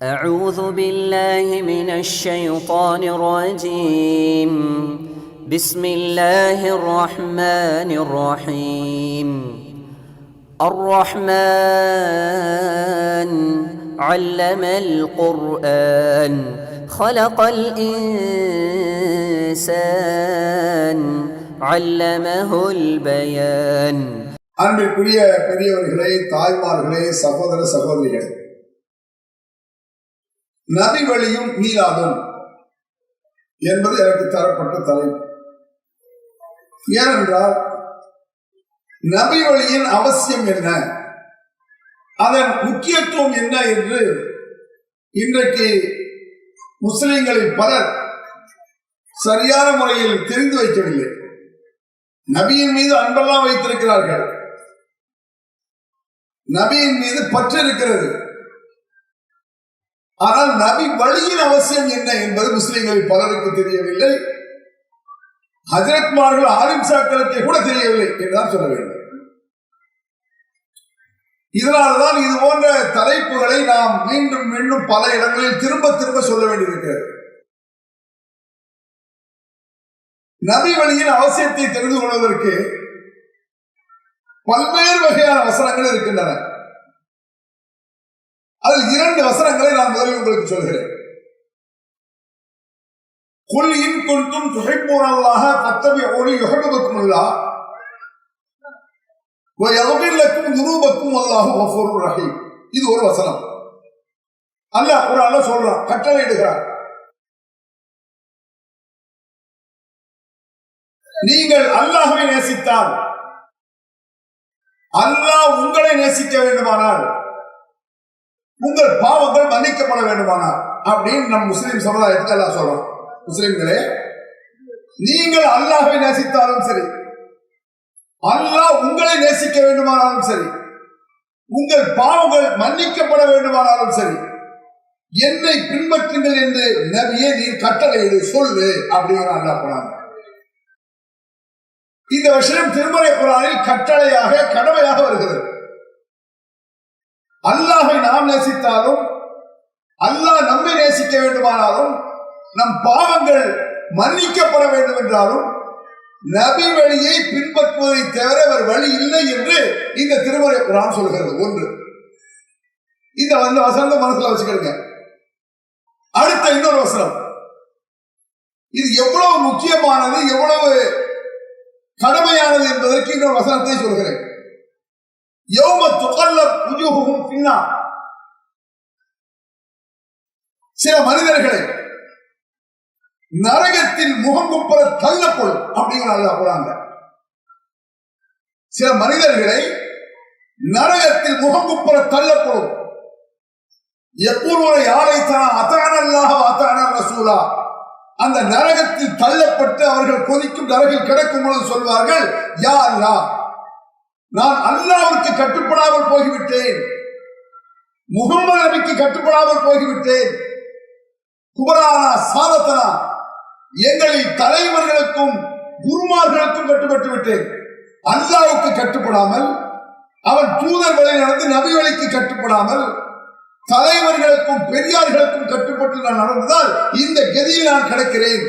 أعوذ بالله من الشيطان الرجيم. بسم الله الرحمن الرحيم. الرحمن علم القرآن خلق الإنسان علمه البيان. அன்பிற்குரிய பெரியவர்களே, தாய்மார்களே, சகோதர சகோதரிகளே, நபி வழியும் மீளாதும் என்பது எனக்கு தரப்பட்ட தலைப்பு. ஏனென்றால் நபி வழியின் அவசியம் என்ன, அதன் முக்கியத்துவம் என்ன என்று இன்றைக்கு முஸ்லிம்களில் பலர் சரியான முறையில் தெரிந்து வைக்கவில்லை. நபியின் மீது அன்பெல்லாம் வைத்திருக்கிறார்கள், நபியின் மீது பற்று இருக்கிறது. ஆனால் நபி வழியின் அவசியம் என்ன என்பது முஸ்லிம்களில் பலருக்கு தெரியவில்லை. ஹஜரத்மார்கள் ஆலிம்சாக்களுக்கு கூட தெரியவில்லை என்றுதான் சொல்ல வேண்டும். இதனால்தான் இது போன்ற தலைப்புகளை நாம் மீண்டும் மீண்டும் பல இடங்களில் திரும்ப திரும்ப சொல்ல வேண்டியிருக்கிறது. நபி வழியின் அவசியத்தை தெரிந்து கொள்வதற்கு பல்வேறு வகையான வசனங்கள் இருக்கின்றன. அதில் 2 வசனங்களை நான் முதலில் உங்களுக்கு சொல்கிறேன். குல் இன் குன்தும் துஹிப்பூனல்லாஹ ஃபத்தபிஊனி யுஹிப்புக்குமுல்லாஹ் வ யக்ஃபிர் லக்கும் துனூபக்கும் வல்லாஹு கஃபூருர் ரஹீம். இது ஒரு வசனம். அல்லாஹ் குர்ஆன்ல சொல்றான், கட்டளையிடுகிறார். நீங்கள் அல்லாஹ்வை நேசித்தால், அல்லாஹ் உங்களை நேசிக்க வேண்டுமானால், உங்கள் பாவங்கள் மன்னிக்கப்பட வேண்டுமானால் அப்படின்னு நம் முஸ்லிம் சமுதாயத்துக்கு அல்லாஹ் சொல்றான். முஸ்லிம்களே, நீங்கள் அல்லாஹ்வை நேசித்தாலும் சரி, அல்லாஹ் உங்களை நேசிக்க வேண்டுமானாலும் சரி, உங்கள் பாவங்கள் மன்னிக்கப்பட வேண்டுமானாலும் சரி, என்னை பின்பற்றுங்கள் என்று நபியே நீர் கட்டளையிடு, சொல்லு அப்படின்னு அல்லாஹ் போனாங்க. இந்த விஷயம் திருமறை குர்ஆனில் கட்டளையாக, கடமையாக வருகிறது. அல்லாஹை நாம் நேசித்தாலும், அல்லாஹ் நம்மை நேசிக்க வேண்டுமானாலும், நம் பாவங்கள் மன்னிக்கப்பட வேண்டும் என்றாலும் நபி வழியை பின்பற்றுவதை தவிர அவர் வழி இல்லை என்று இந்த திருமறை குர்ஆன் சொல்கிறது. ஒன்று, இந்த வசனத்தை மனசுல வச்சுக்கிடுங்க. அடுத்த இன்னொரு வசனம், இது எவ்வளவு முக்கியமானது, எவ்வளவு கடமையானது என்பதற்கு இன்னொரு வசனத்தை சொல்கிறேன். யௌம துகல்லப் உஜூஹுஹும் ஃபின்னார். சில மனிதர்களை நரகத்தில் முகங்குப்புற தள்ளப்படும் அப்படிங்கிற அல்லாஹ் போறாங்க. சில மனிதர்களை நரகத்தில் முகங்குப்புற தள்ளப்படும். யக்கூலுன யா லைத்தனா அதான அல்லாஹ் வ அதான ரசூலா. அந்த நரகத்தில் தள்ளப்பட்டு அவர்கள் கொதிக்கும் நரகில் கிடக்கும் பொழுது சொல்வார்கள், யா அல்லாஹ், நான் அல்லாஹ்வுக்கு கட்டுப்படாமல் போய்விட்டேன், முகம்மது நபிக்கு கட்டுப்படாமல் போய்விட்டேன், குபரானா சாதத்தனா, எங்களில் தலைவர்களுக்கும் குருமார்களுக்கும் கட்டுப்பட்டு விட்டேன். அல்லாஹ்வுக்கு கட்டுப்படாமல், அவன் தூதர் வழி நடந்து நபி வழிக்கு கட்டுப்படாமல், தலைவர்களுக்கும் பெரியார்களுக்கும் கட்டுப்பட்டு நான் நடந்ததால் இந்த கதியில் நான் கிடக்கிறேன்.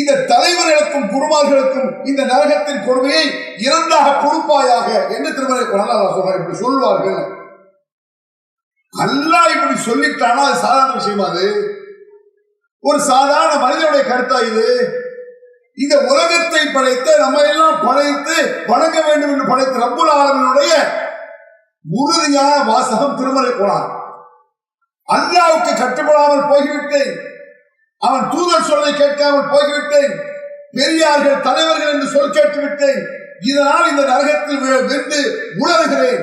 இந்த தலைவர்களுக்கும் குருமார்களுக்கும் இந்த நரகத்தின் கொடுமையை 2ஆக கொடுப்பாயாக என்று திருமறை குர்ஆன் இப்படி சொல்வார்கள். அல்லாஹ் இப்படி சொல்லிட்டானா அது சாதாரண விஷயமா? அது ஒரு சாதாரண மனிதனுடைய கருத்தா? இது இந்த உலகத்தை படைத்த, நம்ம எல்லாம் படைத்து வணங்க வேண்டும் என்று படைத்த ரப்புல் ஆலமீனுடைய உறுதியான வாசகம் திருமறை குர்ஆன். அல்லாஹ்வுக்கு கட்டுப்படாமல் போய்விட்டேன், அவன் தூதர் சொல்லை கேட்காமல் போய்விட்டேன், பெரியார்கள் தலைவர்கள் என்று சொல் கேட்டுவிட்டேன், இதனால் இந்த நரகத்தில் வென்று உணர்கிறேன்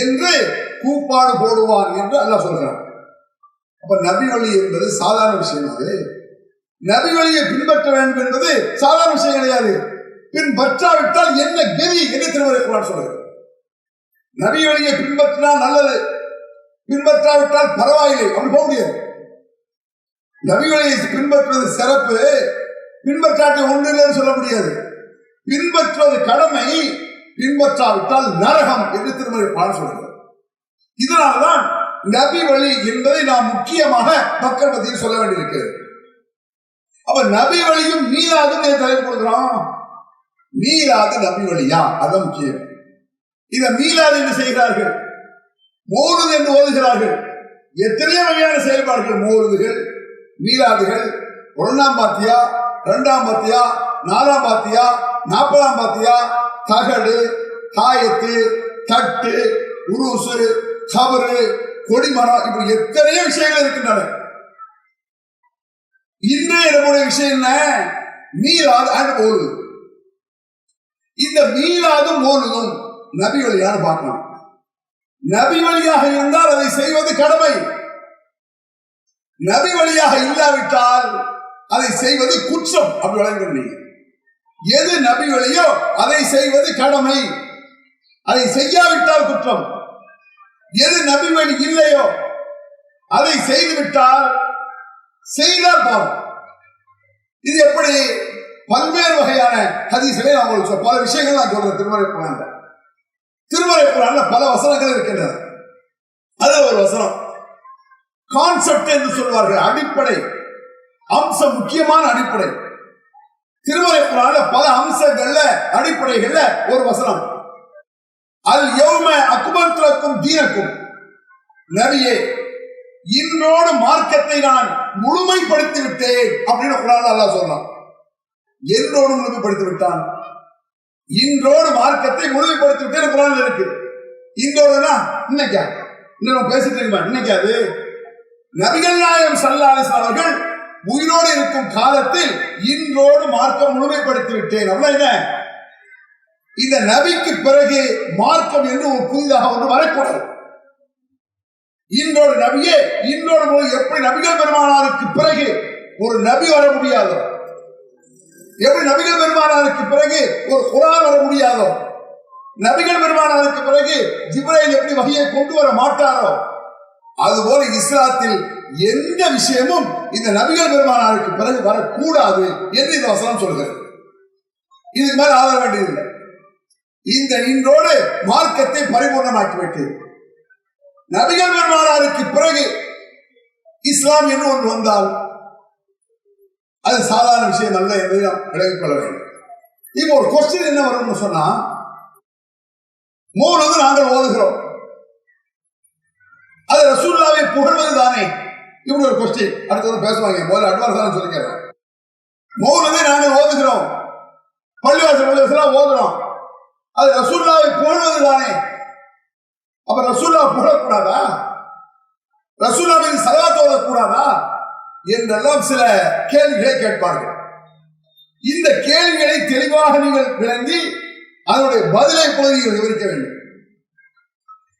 என்று கூப்பாடு போடுவான் என்று அல்லாஹ் சொல்கிறான். அப்ப நபி வழி என்பது சாதாரண விஷயம். அது நபி வழியை பின்பற்ற வேண்டும் என்பது சாதாரண விஷயம் கிடையாது. பின்பற்றாவிட்டால் என்ன கதி என்று திருமறை குர்ஆன் சொல்கிறது. நபி வழியை பின்பற்றினால் நல்லது, பின்பற்றாவிட்டால் பரவாயில்லை, அப்படி போக முடியாது. நபி வழியை பின்பற்றுவது சிறப்பு, பின்பற்றாட்டி ஒன்றில் சொல்ல முடியாது. பின்பற்றுவது கடமை, பின்பற்றாவிட்டால் நரகம் என்று திருமறை குர்ஆன் சொல்கிறது. இதனால்தான் நபி வழி என்பதை நாம் முக்கியமாக மக்கள் மத்தியில் சொல்ல வேண்டியிருக்கிறது. அப்ப நபி வழியும் மீலாதும் தலைப்பு கொடுக்கிறோம். மீலாது நபி வழியா? அதான் முக்கியம். இத மீலாது என்று செய்கிறார்கள், மௌலிது என்று ஓதுகிறார்கள். எத்தனையோ வகையான செயல்பாடுகள், மௌலிதுகள், மீலாதுகள், 1ஆம் பாத்தியா, 2ஆம் பாத்தியா, 4ஆம் பாத்தியா, 40ஆம் பாத்தியா, தகடு, தாயத்து, தட்டு, உருசு, கபரு, கொடிமரம், இப்படி எத்தனையோ விஷயங்கள் இருக்கின்றன. இன்றைய நம்முடைய விஷயம் என்ன? மீலாது அண்ட் மௌலிது. இந்த மீலாதும் மௌலிதும் நபி வழியான பார்க்கணும். நபி வழியாக இருந்தால் அதை செய்வது கடமை, நபி வழியாக இல்லாவிட்டால் அதை செய்வது குற்றம். அப்படி வழங்க, எது நபி வழியோ அதை செய்வது கடமை, அதை செய்யாவிட்டால் குற்றம். எது நபி வழி இல்லையோ அதை செய்துவிட்டால் செய்தால் பாவம். இது எப்படி? பல்வேறு வகையான ஹதீஸ்களை நான் உங்களுக்கு பல விஷயங்கள் நான் சொல்றேன். திருமறை குர்ஆன்ல பல வசனங்கள் இருக்கின்றன. அது ஒரு வசனம் கான்செப்ட் என்று சொல்வார்கள், அடிப்படை அம்சம், முக்கியமான அடிப்படை. திருமறை குர்ஆன்ல பல அம்சங்கள்ல அடிப்படைகள்ல ஒரு வசனம், அல் யௌம அக்மல்து லக்கும் தீனக்கும், நபியே இன்றோடு மார்க்கத்தை நான் முழுமைப்படுத்தி விட்டேன் அப்படின்னு குர்ஆன்ல அல்லாஹ் சொல்றான். என்றோடு முழுமைப்படுத்தி விட்டான், இன்றோடு மார்க்கத்தை முழுமைப்படுத்தி விட்டேன் குர்ஆன்ல இருக்கு. இன்றோடுனா இன்னைக்கா? இன்னும் பேசிட்டு இருக்கா? இன்னைக்காது நபிகள் நாயகம் ஸல்லல்லாஹு அலைஹி வஸல்லம் அவர்கள் உயிரோடு இருக்கும் காலத்தில் இன்றோடு மார்க்கம் முழுமைப்படுத்தி விட்டேன். அப்படின்னா என்ன? இந்த நபிக்கு பிறகு மார்க்கம் என்று ஒரு புதிதாக ஒன்று வரக்கூடாது. இன்றோடு நபியே, இன்றோடு எப்படி நபிகள் பெருமானாருக்கு பிறகு ஒரு நபி வர முடியாதோ, எப்படி நபிகள் பெருமானாருக்கு பிறகு ஒரு குர்ஆன் வர முடியாதோ, நபிகள் பெருமானாருக்கு பிறகு ஜிப்ரீல் எப்படி வஹியை கொண்டு வர மாட்டாரோ, அதுபோல இஸ்லாத்தில் எந்த விஷயமும் இந்த நபிகள் பெருமானாருக்கு பிறகு வரக்கூடாது என்று இந்த வசனம் சொல்கிறது. இதுக்கு மேல ஆதர வேண்டியதில்லை. இந்த இன்றோடு மார்க்கத்தை பரிபூர்ணமாக்கிவிட்டு நபிகள் பெருமானாருக்கு பிறகு இஸ்லாம் என்று ஒன்று வந்தால் அது சாதாரண விஷயம் அல்ல என்பதை நாம் விளங்கிக் கொள்ள வேண்டும். இப்போ ஒரு கொஸ்டின் என்ன வரும்னு சொன்னா, மௌலிது நாங்கள் ஓதுகிறோம், அது ரசூலுல்லாஹ்வை புகழ்வது தானே? இப்படி ஒரு கொஸ்டின் அடுத்து பேசுவாங்க. முதல்ல அட்வான்ஸ் சொல்லிக்கிறேன். மௌலிதை நாங்கள் ஓதுகிறோம், பள்ளிவாசல் ஓதுறோம், அது ரசூலுல்லாஹ்வை புகழ்வது தானே? அப்ப ரசூலுல்லாஹ் புகழக்கூடாதா? ரசூலுல்லாஹ் மீது ஸலவாத் ஓதக்கூடாதா என்றெல்லாம் சில கேள்விகளை கேட்பார்கள். இந்த கேள்விகளை தெளிவாக நீங்கள் விளங்கி அதனுடைய பதிலை பகுதியில் விவரிக்க வேண்டும்.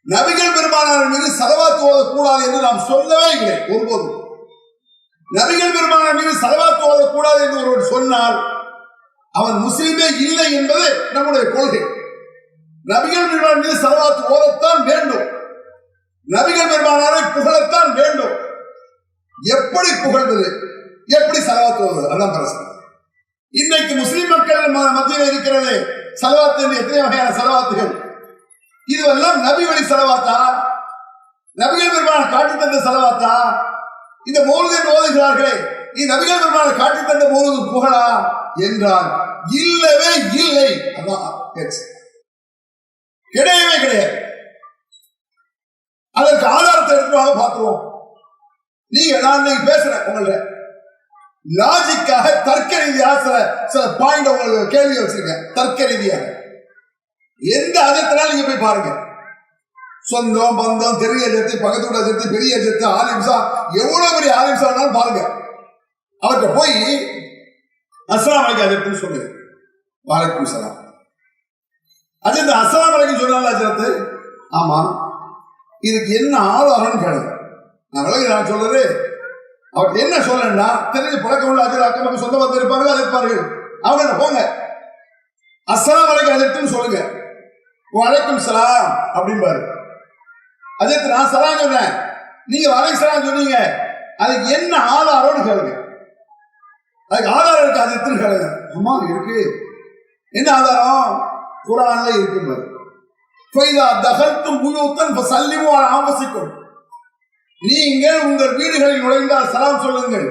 நபிகள் பெருமானார் மீது ஸலவாத் ஓதக்கூடாது என்று நாம் சொல்லவே இல்லை ஒருபோதும். நபிகள் பெருமானார் மீது ஸலவாத் ஓதக்கூடாது என்று ஒருவர் சொன்னால் அவன் முஸ்லிமே இல்லை என்பது நம்முடைய கொள்கை. நபிகள் பெருமானார் மீது ஸலவாத் ஓதத்தான் வேண்டும், நபிகள் பெருமானாரை புகழத்தான் வேண்டும். எப்படி புகழ்வது, எப்படி ஸலவாத் ஓதுவது, அதான் பிரச்சனை. இன்னைக்கு முஸ்லிம் மக்கள் மத்தியில் இருக்கிறது ஸலவாத் என்று எத்தனை வகையான ஸலவாத்துகள். இதுவெல்லாம் நபி வழி ஸலவாத்தா? நபிகள் பெருமானார் காட்டி தந்த ஸலவாத்தா? இந்த மௌலிதை ஓதுகிறார்களே, இது நபிகள் பெருமானார் காட்டி தந்த மௌலிது புகழா என்றால் இல்லவே இல்லை. அதான் கிடையவே கிடையாது. அதற்கு ஆதாரத்தை எடுத்துவாங்க, பார்த்துருவோம். நீங்க நான் இன்னைக்கு பேசுறேன் உங்கள்ட்ட லாஜிக்காக தர்க்க ரீதியாக சில பாயிண்ட் உங்களுக்கு கேள்வி வச்சிருக்கேன். தர்க்க ரீதியாக எந்த அஜத்தினாலும் நீங்க போய் பாருங்க. சொந்தம் பந்தம் தெரிய அஜத்து, பக்கத்தோட அஜத்து, பெரிய அஜத்து, ஆலிம்சா, எவ்வளவு பெரிய ஆலிம்சா வேணாலும் பாருங்க. அவர்கிட்ட போய் அஸ்ஸலாமு அலைக்கும் அஜத்துன்னு சொல்லுங்க. வலைக்கும் சலாம் அஜத்து. அஸ்ஸலாமு அலைக்கும் சொன்னால அஜத்து, ஆமா, இதுக்கு என்ன ஆதாரம்னு கேளுங்க. நான் விலகி நான் சொல்றது அவர் என்ன சொல்லா தெரிஞ்சு பழக்கம் உள்ள அஜர் அக்கம் சொந்த பந்தம் இருப்பார்கள், அது இருப்பார்கள். அவங்க போங்க அஸ்ஸலாமு அலைக்கும் அஜத்துன்னு சொல்லுங்க. வலைக்கும் சலாம் அப்படின்பாரு. அஜத் நான் சலாம் சொன்னேன், நீங்க வலைக்கும் சலாம் சொன்னீங்க, அதுக்கு என்ன ஆதாரம்னு கேளுங்க. அதுக்கு ஆதாரம் இருக்கு அஜத்துன்னு கேளுங்க. ஆமா இருக்கு. என்ன ஆதாரம்? குர்ஆன்ல இருக்கு. ஃபைதா தகல்தும் புயூத்தன் ஃபஸல்லிமு அலா அன்ஃபுசிக்கும், நீங்கள் உங்கள் வீடுகளில் நுழைந்தால் சலாம் சொல்லுங்கள்,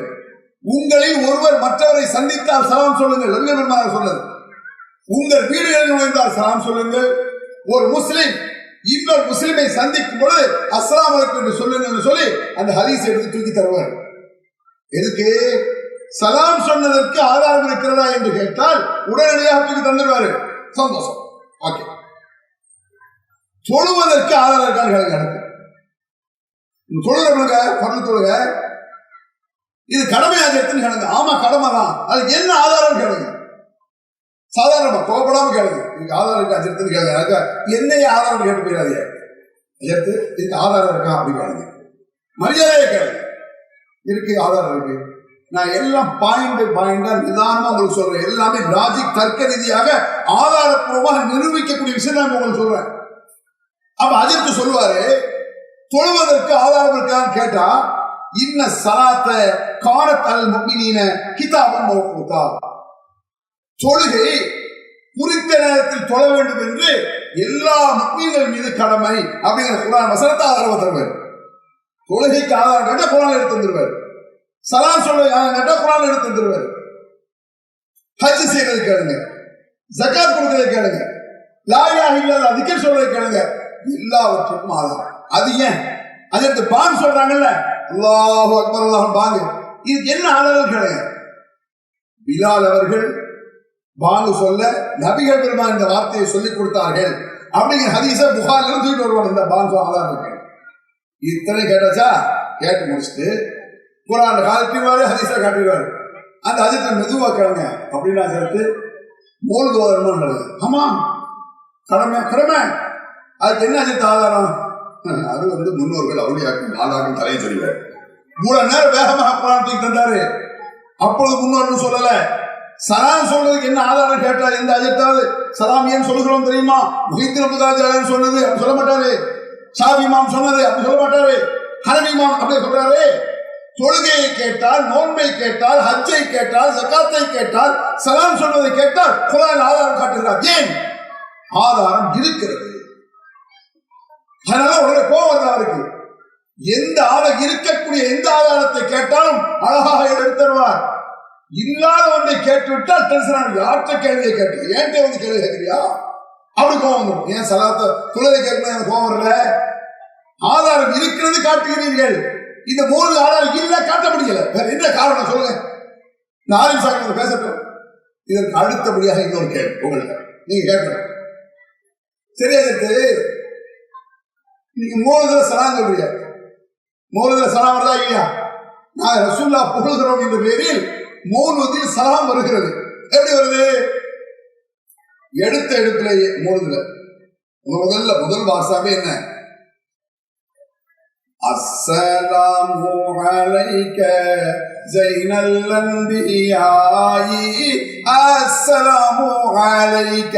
உங்களில் ஒருவர் மற்றவரை சந்தித்தால் சலாம் சொல்லுங்கள். நபிகள் பெருமானார் சொன்னது, உங்கள் வீடுகளில் நுழைந்தால் சலாம் சொல்லுங்கள். ஒரு முஸ்லிம் இன்னொரு முஸ்லிமை சந்திக்கும் பொழுது அஸ்ஸலாமு அலைக்கும் என்று சொல்லுங்கள் என்று சொல்லி அந்த ஹதீஸ் எடுத்து தூக்கி தருவார். எதுக்கு? சலாம் சொன்னதற்கு ஆதாரம் இருக்கிறதா என்று கேட்டால் உடனடியாக தூக்கி தந்துடுவாரு. சந்தோஷம், ஓகே. தொழுவதற்கு ஆதாரம் இருக்கான்னு கேளுங்க. தொழுகிறவங்க பரல தொழுக இது கடமையாக எடுத்துன்னு கேளுங்க. ஆமா கடமை தான், அதுக்கு என்ன ஆதாரம் கேளுங்க. சாதாரணமா கோபப்படாம கேளுங்க. இதுக்கு ஆதாரம் இருக்கா அஜர்த்துன்னு கேளுங்க. என்னைய ஆதாரம் கேட்டு போயிடாதீங்க. அஜர்த்து இதுக்கு ஆதாரம் இருக்கா அப்படின்னு கேளுங்க. மரியாதையை கேளுங்க. இருக்கு, ஆதாரம் இருக்கு. நான் எல்லாம் பாயிண்டா நிதானமா உங்களுக்கு சொல்றேன். எல்லாமே லாஜிக் தர்க்க ரீதியாக ஆதாரப்பூர்வமாக நிரூபிக்கக்கூடிய விஷயம் நான் உங்களுக்கு சொல்றேன். அப்ப அஜர்த்து சொல்லுவாரு, தொழுவதற்கு ஆதாரம் இருக்கான்னு கேட்டா, இன்ன சலாத்த கானத் அல் முஃமினீன கிதாபன் மௌகூதா, தொழுகை குறித்த நேரத்தில் தொழ வேண்டும் என்று எல்லா முஃமின்கள் மீது கடமை அப்படிங்கிற குர்ஆன் வசனத்தை ஆதாரம் தருவார். தொழுகைக்கு ஆதாரம் கேட்டா குர்ஆன் எடுத்து வந்துருவார். சலாம் சொல்ல ஆதாரம் கேட்டா குர்ஆன் எடுத்து வந்துருவார். ஹஜ் செய்யறது கேளுங்க, ஜகாத் கொடுக்கறதை கேளுங்க, லா இலாஹ இல்லல்லாஹ் திக்ர் சொல்றதை கேளுங்க, எல்லாவற்றுக்கும் ஆதாரம். அது ஏன் அதற்கு பான் சொல்றாங்கல்ல, அல்லாஹு அக்பர் அல்லாஹ் பாங்கு, இதுக்கு என்ன ஆதாரம் கேளுங்க. பிலால் அவர்கள் பாங்கு சொல்ல நபிகள் பெருமான் இந்த வார்த்தையை சொல்லிக் கொடுத்தார்கள் அப்படிங்கிற ஹதீஸை புகாரில தூக்கிட்டு வருவாங்க. இந்த பாங்கு ஆதாரம் இருக்கு. இத்தனை கேட்டாச்சா? கேட்டு முடிச்சுட்டு குர்ஆன்ல காட்டிடுவாரு, ஹதீஸை காட்டிடுவாரு. அந்த ஹதீஸை மெதுவா கேளுங்க அப்படின்னா சேர்த்து மௌலித் ஓதணும்னு நடக்குது. ஆமா கடமை. அதுக்கு என்ன ஹதீஸ் ஆதாரம்? அது முன்னோர்கள் அவுலியாக்கள் ஆதாரம் தலையை சொல்லுவார். மூணு நேரம் வேகமாக குர்ஆன் தூக்கி தந்தாரு. அப்பொழுது முன்னோர்கள் சொல்லல. சலாம் சொல்றதுக்கு என்ன ஆதாரம் கேட்டா எந்த அஜத்தாவது சலாம் ஏன் சொல்லுகிறோம் தெரியுமா? முஹித்தீன் அபுதாஜ் சொன்னது அப்படி சொல்ல மாட்டாரு. ஷாஃபி இமாம் சொன்னது அப்படி சொல்ல மாட்டாரு. ஹனபி இமாம் அப்படி சொல்றாரு. தொழுகையை கேட்டால், நோன்பை கேட்டால், ஹஜ்ஜை கேட்டால், ஜகாத்தை கேட்டால், சலாம் சொல்வதை கேட்டால் குர்ஆன் ஆதாரம் காட்டுகிறார். ஏன்? ஆதாரம் இருக்கிறது. அதனால உடனே கோபம் வருது அவருக்கு. எந்த ஆதாரம் இருக்கக்கூடிய எந்த ஆதாரத்தை கேட்டாலும் அழகாக எடுத்துருவார். இல்லாத ஒன்றை கேட்டுவிட்டால் டென்ஷன். யார்கிட்ட கேள்வியை கேட்டு ஏன்ட்ட கேள்வி கேட்கிறியா அப்படி கோபம் வந்துடும். ஏன் சலாத்த தொழுகை கேட்கணும் எனக்கு கோபம் வரல. ஆதாரம் இருக்கிறது காட்டுகிறீர்கள். இந்த மூணு ஆதாரம் இல்ல காட்ட முடியல. வேற என்ன காரணம் சொல்லுங்க. நாரின் சாமி பேசட்டும். இதற்கு அடுத்தபடியாக இன்னொரு கேள்வி உங்களுக்கு நீங்க கேட்கணும். சரியா இருக்கு. நீங்க மூணுதல சலாம் சொல்றீங்க. மூணுதல சலாம் வருதா இல்லையா? நான் ரசூலுல்லாஹ் புகழ்கிறோம் என்ற பேரில் மூணுதில் சலாம் வருகிறது. எப்படி வருது? எடுத்த எடுப்பிலேயே மூணுதுல முதல் வாசாவே என்ன? அஸ்ஸலாமு அலைக ஸைனல் அன்பியாயி அஸ்ஸலாமு அலைக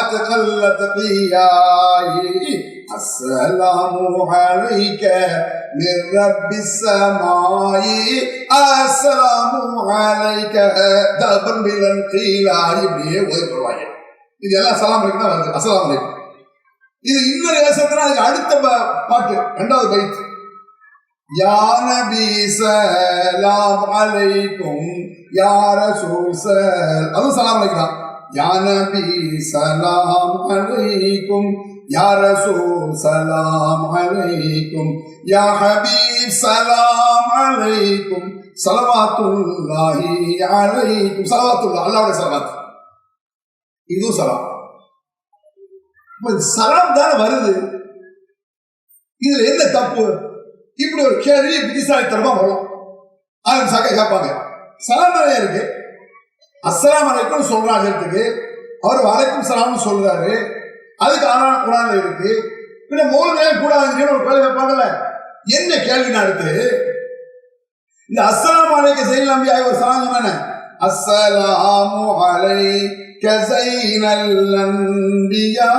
அத்கல் தகியாயி அஸ்ஸலாமு அலைக மிர் ரப்பிஸ் ஸமாயி அஸ்ஸலாமு அலைக தபன் பிலன் கீலாயி. இப்படியே ஓதி போடுவாங்க. இது எல்லாம் சலாம் அலைக்கும் தான் வருது. அஸ்ஸலாமு அலைக்கும். இது இன்னொரு வேசத்துல அதுக்கு அடுத்த பாட்டு இரண்டாவது பைத். யா நபி ஸலாம் அலைக்கும் யா ரசூல் ஸல், அதுவும் சலாம் அலைக்கும். யா நபி ஸலாம் அலைக்கும் யா ரசூல் ஸலாம் அலைக்கும் யா ஹபீப் ஸலாம் அலைக்கும் ஸலவாத்துல்லாஹி அலைக்கும். ஸலவாத்துல்லாஹ் அல்லாஹ்வுடைய ஸலவாத். இதுவும் சலாம். சலாம் தானே வருது. இதுல என்ன தப்பு? இப்படி ஒரு கேள்வி புத்திசாலித்தனமா வரும். அதுக்கு சக கேட்பாங்க. சலாம் நிறைய இருக்கு. அஸ்ஸலாமு அலைக்கும் சொல்றாங்க. அவர் வலைக்கும் சலாம் சொல்றாரு. அதுக்கு ஆனாலும் குர்ஆன்ல இருக்கு. பின்ன மௌலிதே கூடாதுன்னு ஒரு கேள்வி கேட்பாங்கல்ல. என்ன கேள்வி அடுத்து? இந்த அஸ்ஸலாமு அலைக்க ஸைனல் அன்பியா ஒரு சலாம் சொன்னானே, அஸ்ஸலாமு அலைக்க ஸைனல் அன்பியாயி.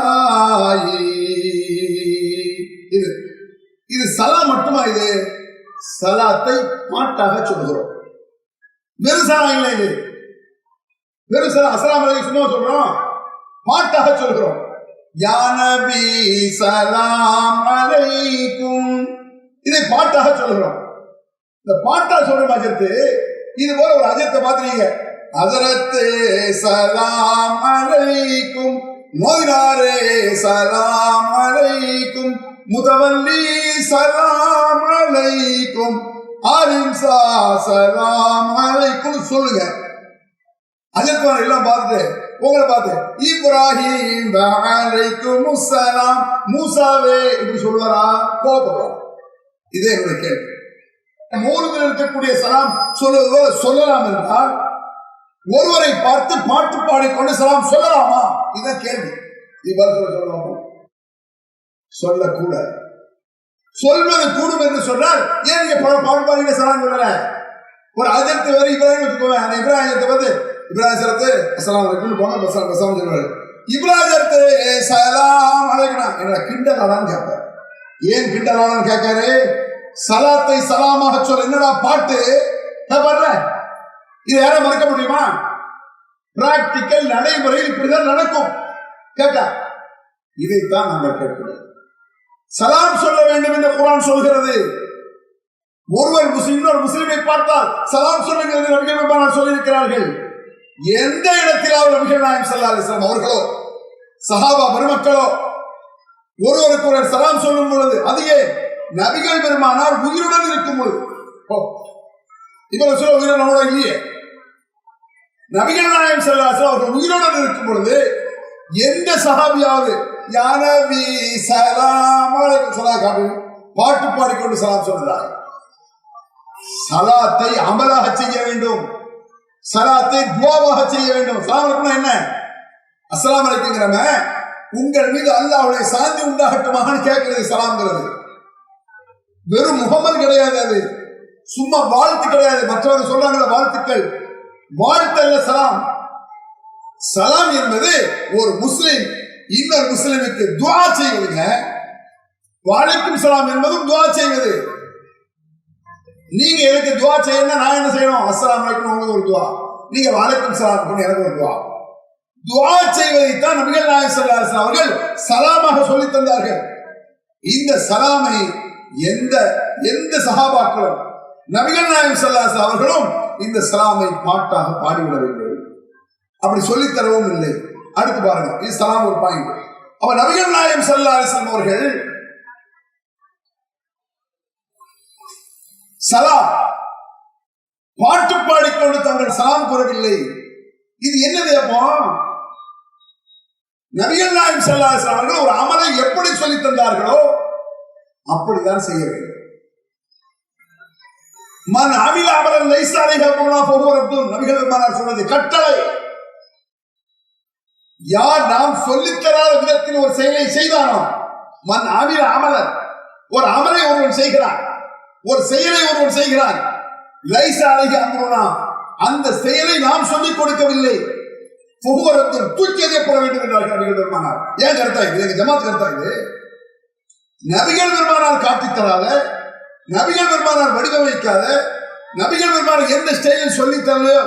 இது சலாம் மட்டுமா? இது சலாத்தை பாட்டாக சொல்கிறோம். வெறும் சலாம் இல்லை. இது வெறும் சலாம் அஸ்ஸலாமு அலைக்கும் சும்மா சொல்றோம், பாட்டாக சொல்கிறோம். யா நபி ஸலாம் அலைக்கும் இதை பாட்டாக சொல்லுகிறோம். இந்த பாட்டா சொல்ற அஜத்து இது போல ஒரு அஜத்தை பாத்துறீங்க. ஹஸரத்தே ஸலாம் அலைக்கும், மோதினாரே ஸலாம் அலைக்கும், முதவல்லி ஸலாம் அலைக்கும், ஆலிம்சா ஸலாம் அலைக்கும் சொல்லுங்க. அஜத்வான் எல்லாம் பார்த்துட்டு உங்களை பார்த்து இப்ராஹிம் அலைக்கும் ஸலாம், மூசாவே இப்படி சொல்லுவாரா? கோபப்படுறோம். இதே என்னுடைய கேள்வி. மூலத்தில் இருக்கக்கூடிய சலாம் சொல்வது போல சொல்லலாம் என்றால் ஒருவரை பார்த்து பாட்டு பாடிக்கொண்டு சலாம் சொல்லலாமா? இதுதான் கேள்வி. சொல்லலாமா? சொல்லக்கூடாது. சொல்வது கூடும் என்று சொன்னால் ஏன் நீங்க பாட்டு பாடின சலாம் சொல்லல? ஒரு அஜத்தை வேற இப்ராஹிம் வச்சுக்கோங்க. அந்த இப்ராஹிமத்தை வந்து இப்ராஹிம் சரத்து அஸ்ஸலாமு அலைக்கும் போங்க, பசாம் சொல்லுவாரு. இப்ராஹிம் சரத்து சலாம் அலைக்கும் என்ன கிண்டலான்னு கேட்பாரு. ஏன் கிண்டலான்னு கேட்காரு? சலாத்தை சலாமாக சொல்ல என்னடா பாட்டு பாடுற? இதை யாரும் மறக்க முடியுமா? பிராக்டிக்கல் நடைமுறையில் இப்படிதான் நடக்கும். கேட்டா இதைத்தான் நாங்கள் கேட்கிறோம். சலாம் சொல்ல வேண்டும் என்று குர்ஆன் சொல்கிறது. ஒருவர் முஸ்லிம் ஒரு முஸ்லிமை பார்த்தால் சலாம் சொல்லுங்கள் நபிகள் பெருமானார் சொல்லியிருக்கிறார்கள். எந்த இடத்திலாவது நபிகள் நாயகம் ஸல்லல்லாஹு அலைஹி வஸல்லம் அவர்களோ சஹாபா பெருமக்களோ ஒருவருக்கு ஒரு சலாம் சொல்லும் பொழுது அதுவே நபிகள் பெருமானார் உயிருடன் இருக்கும் பொழுது, இப்ப சொல்ல உயிரோட நம்மளோட இல்லையே, நபிகள் நாயகம் ஸல்லல்லாஹு அலைஹி வஸல்லம் அவர்கள் உயிருடன் இருக்கும் பொழுது எந்த சஹாபியாவது யா நபி ஸலாம் அலைக்கும் ஸலாம் காட்டு பாட்டு பாடிக்கொண்டு சலாம் சொல்றாங்க. சலாத்தை அமலாக செய்ய வேண்டும். சலாத்தை துஆவாக செய்ய வேண்டும். சலாம் அலைக்கும் என்ன? அஸ்ஸலாமு அலைக்கும்ங்கறமே உங்கள் மீது அல்லாஹ்வுடைய சாந்தி உண்டாகட்டுமான்னு கேட்கிறது சலாம்ங்கிறது. வெறும் முகமது கிடையாது, அது சும்மா வாழ்த்து கிடையாது. மற்றவங்க சொல்றாங்க வாழ்த்துக்கள், வாழ்த்தல்ல சலாம். சலாம் என்பது ஒரு முஸ்லிம் இன்னொரு முஸ்லிமுக்கு துஆ செய்வதுங்க. வலைக்கும் சலாம் என்பதும் துஆ செய்வது. நீங்க எனக்கு துஆ செய்யணும், நான் என்ன செய்யணும்? அஸ்ஸலாமு அலைக்கும் உங்களுக்கு ஒரு துஆ, நீங்க வலைக்கும் சலாம் எனக்கு ஒரு துஆ. துஆ செய்வதைத்தான் நபிகள் நாயகம் ஸல்லல்லாஹு அலைஹி வஸல்லம் அவர்கள் சலாமாக சொல்லி தந்தார்கள். இந்த சலாமை எந்த சஹாபாக்களும் நபிகள் நாயகம் ஸல்லல்லாஹு அலைஹி வஸல்லம் அவர்களும் இந்த சலாமை பாட்டாக பாடிவிடவில்லை. அப்படி சொல்லித் தரவும் இல்லை. அடுத்து பாருங்க, இது சலாம் ஒரு பாயிண்ட். அப்ப நபிகள் நாயகம் ஸல்லல்லாஹு அலைஹி வஸல்லம் அவர்கள் சலாம் பாட்டு பாடிக்கொண்டு தங்கள் சலாம் கூறவில்லை. இது என்னது? அப்போ நபிகள் நாயகம் ஸல்லல்லாஹு அலைஹி வஸல்லம் அவர்கள் ஒரு அமலை எப்படி சொல்லி தந்தார்களோ அப்படித்தான் செய்ய வேண்டும். மன் அமில அமலன் லைஸ அலைஹி அம்ருனா ஃபஹுவ ரத்துன், நபிகள் பெருமானார் சொன்னது கட்டளை. யார் நாம் சொல்லித்தராத விதத்தில் ஒரு செயலை செய்தானோ, மன் அமில அமலன், ஒரு அமலை ஒருவன் செய்கிறான், ஒரு செயலை ஒருவன் செய்கிறான், லைஸ அலைஹி அம்ருனா, அந்த செயலை நாம் சொல்லிக் கொடுக்கவில்லை, ஃபஹுவ ரத்துன், தூக்கி எறியப்பட வேண்டும் என்றார்கள் நபிகள் பெருமானார். ஏன் கருத்தா இது? எங்க ஜமாத் கருத்தா இது? நபிகள் பெருமானார் காட்டித்தராத, நபிகள் பெருமானார் வடிவமைக்காத, நபிகள் பெருமானார் எந்த ஸ்டைலில் சொல்லி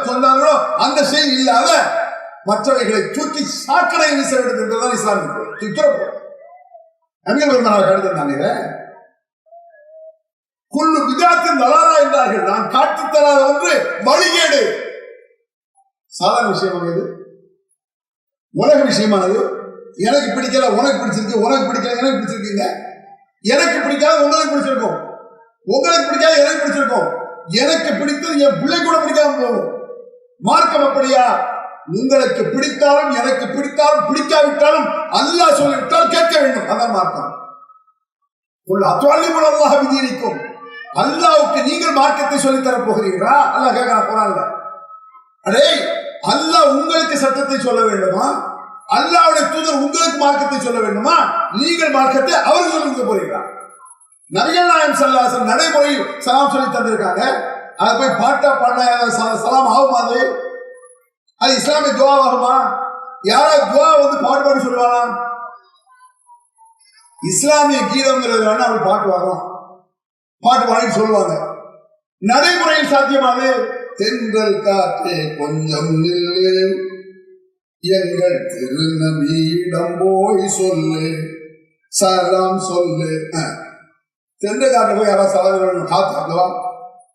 சொன்னார்களோ அந்த ஸ்டைல் இல்லாத மற்றவைகளை தூக்கி சாக்கடை வீச வேண்டும் என்றுதான் இஸ்லாமிய உத்தரவு. நபிகள் பெருமானார் கருத்தாங்க குல்லு பிதாத்தின் தலாலா என்றார்கள். நான் காட்டித்தராத ஒன்று வழிகேடு. சாதாரண விஷயமானது, உலக விஷயமானது. எனக்கு பிடிக்கல உனக்கு பிடிச்சிருக்கு, உனக்கு பிடிக்கல எனக்கு பிடிச்சிருக்கீங்க, எனக்கு பிடிக்காத உங்களுக்கு பிடிச்சிருக்கும், உங்களுக்கு பிடிக்காத எனக்கு பிடிச்சிருக்கும், எனக்கு பிடித்தது என் பிள்ளை கூட பிடிக்காம போகும். மார்க்கம் அப்படியா? உங்களுக்கு பிடித்தாலும் எனக்கு பிடித்தாலும் பிடிக்காவிட்டாலும் அல்லாஹ் சொல்லிவிட்டால் கேட்க வேண்டும். அதான் மார்க்கம். அல்லாஹ் விதிக்கும். அல்லாஹ்வுக்கு நீங்கள் மார்க்கத்தை சொல்லித் தர போகிறீர்களா? அல்லாஹ் கேட்க போறாங்க. அடே, அல்லாஹ் உங்களுக்கு சட்டத்தை சொல்ல வேண்டுமா? அல்லாஹ்வுடைய தூதர் உங்களுக்கு மார்க்கத்தை சொல்ல வேண்டுமா? நீங்கள் மார்க்கத்தை அவர் சொல்லிக்க போறீங்களா? நபிகள் நாயகம் ஸல்லல்லாஹு அலைஹி வஸல்லம் நடைமுறையில் சலாம் சொல்லி தந்திருக்காங்க. அதை போய் பாட்டா பாட சலாம் ஆகுமா? அது இஸ்லாமிய துஆ ஆகுமா? யாராவது துஆ வந்து பாடு சொல்லுவானா? இஸ்லாமிய கீதம்ங்கிறது வேணா அப்படி பாட்டு வரும், பாட்டு பாடின்னு சொல்லுவாங்க. நடைமுறையில் சாத்தியமானது தென்றல் காற்றே கொஞ்சம் நில்லு, எங்கள் திருநபியிடம் போய் சொல்லு, சலாம் சொல்லு. தென்னை காட்டு போய் யாராவது சலாஜ் காத்து அங்கவா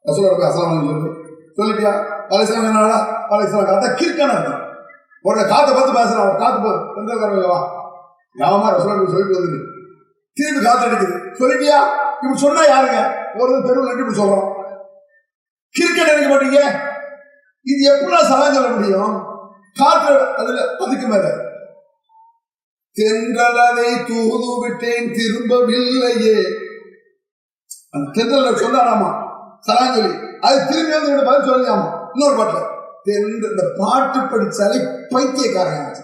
ரசூலோட போய் அஸ்ஸலாமு சொல்லிட்டியா பலைசலாம் என்னடா பலைசலாம் காத்தா கிறுக்கான இருக்கும். உடனே காத்தை பார்த்து பேசுறான், காத்து போகுது தென்றல்காரவா யாமா ரசூலோட சொல்லிட்டு வந்து திரும்பி காத்து அடிக்குது சொல்லிட்டியா இப்படி சொன்னா யாருங்க ஒரு தெருவில் இப்படி சொல்றோம் கிரிக்கெட் அடிக்க மாட்டீங்க. இது எப்படின்னா சலாஜ் சொல்ல முடியும்? காற்று அதுல அதுக்கு மேல தென்றலதை தூது விட்டேன் திரும்பவில்லையே அந்த தென்றல சொல்லாராமா சலாஞ்சலி அது திரும்பி வந்து பதில் சொல்லலாமா இன்னொரு பாட்டுல இந்த பாட்டு படிச்சாலே பைத்தியக்காரங்க.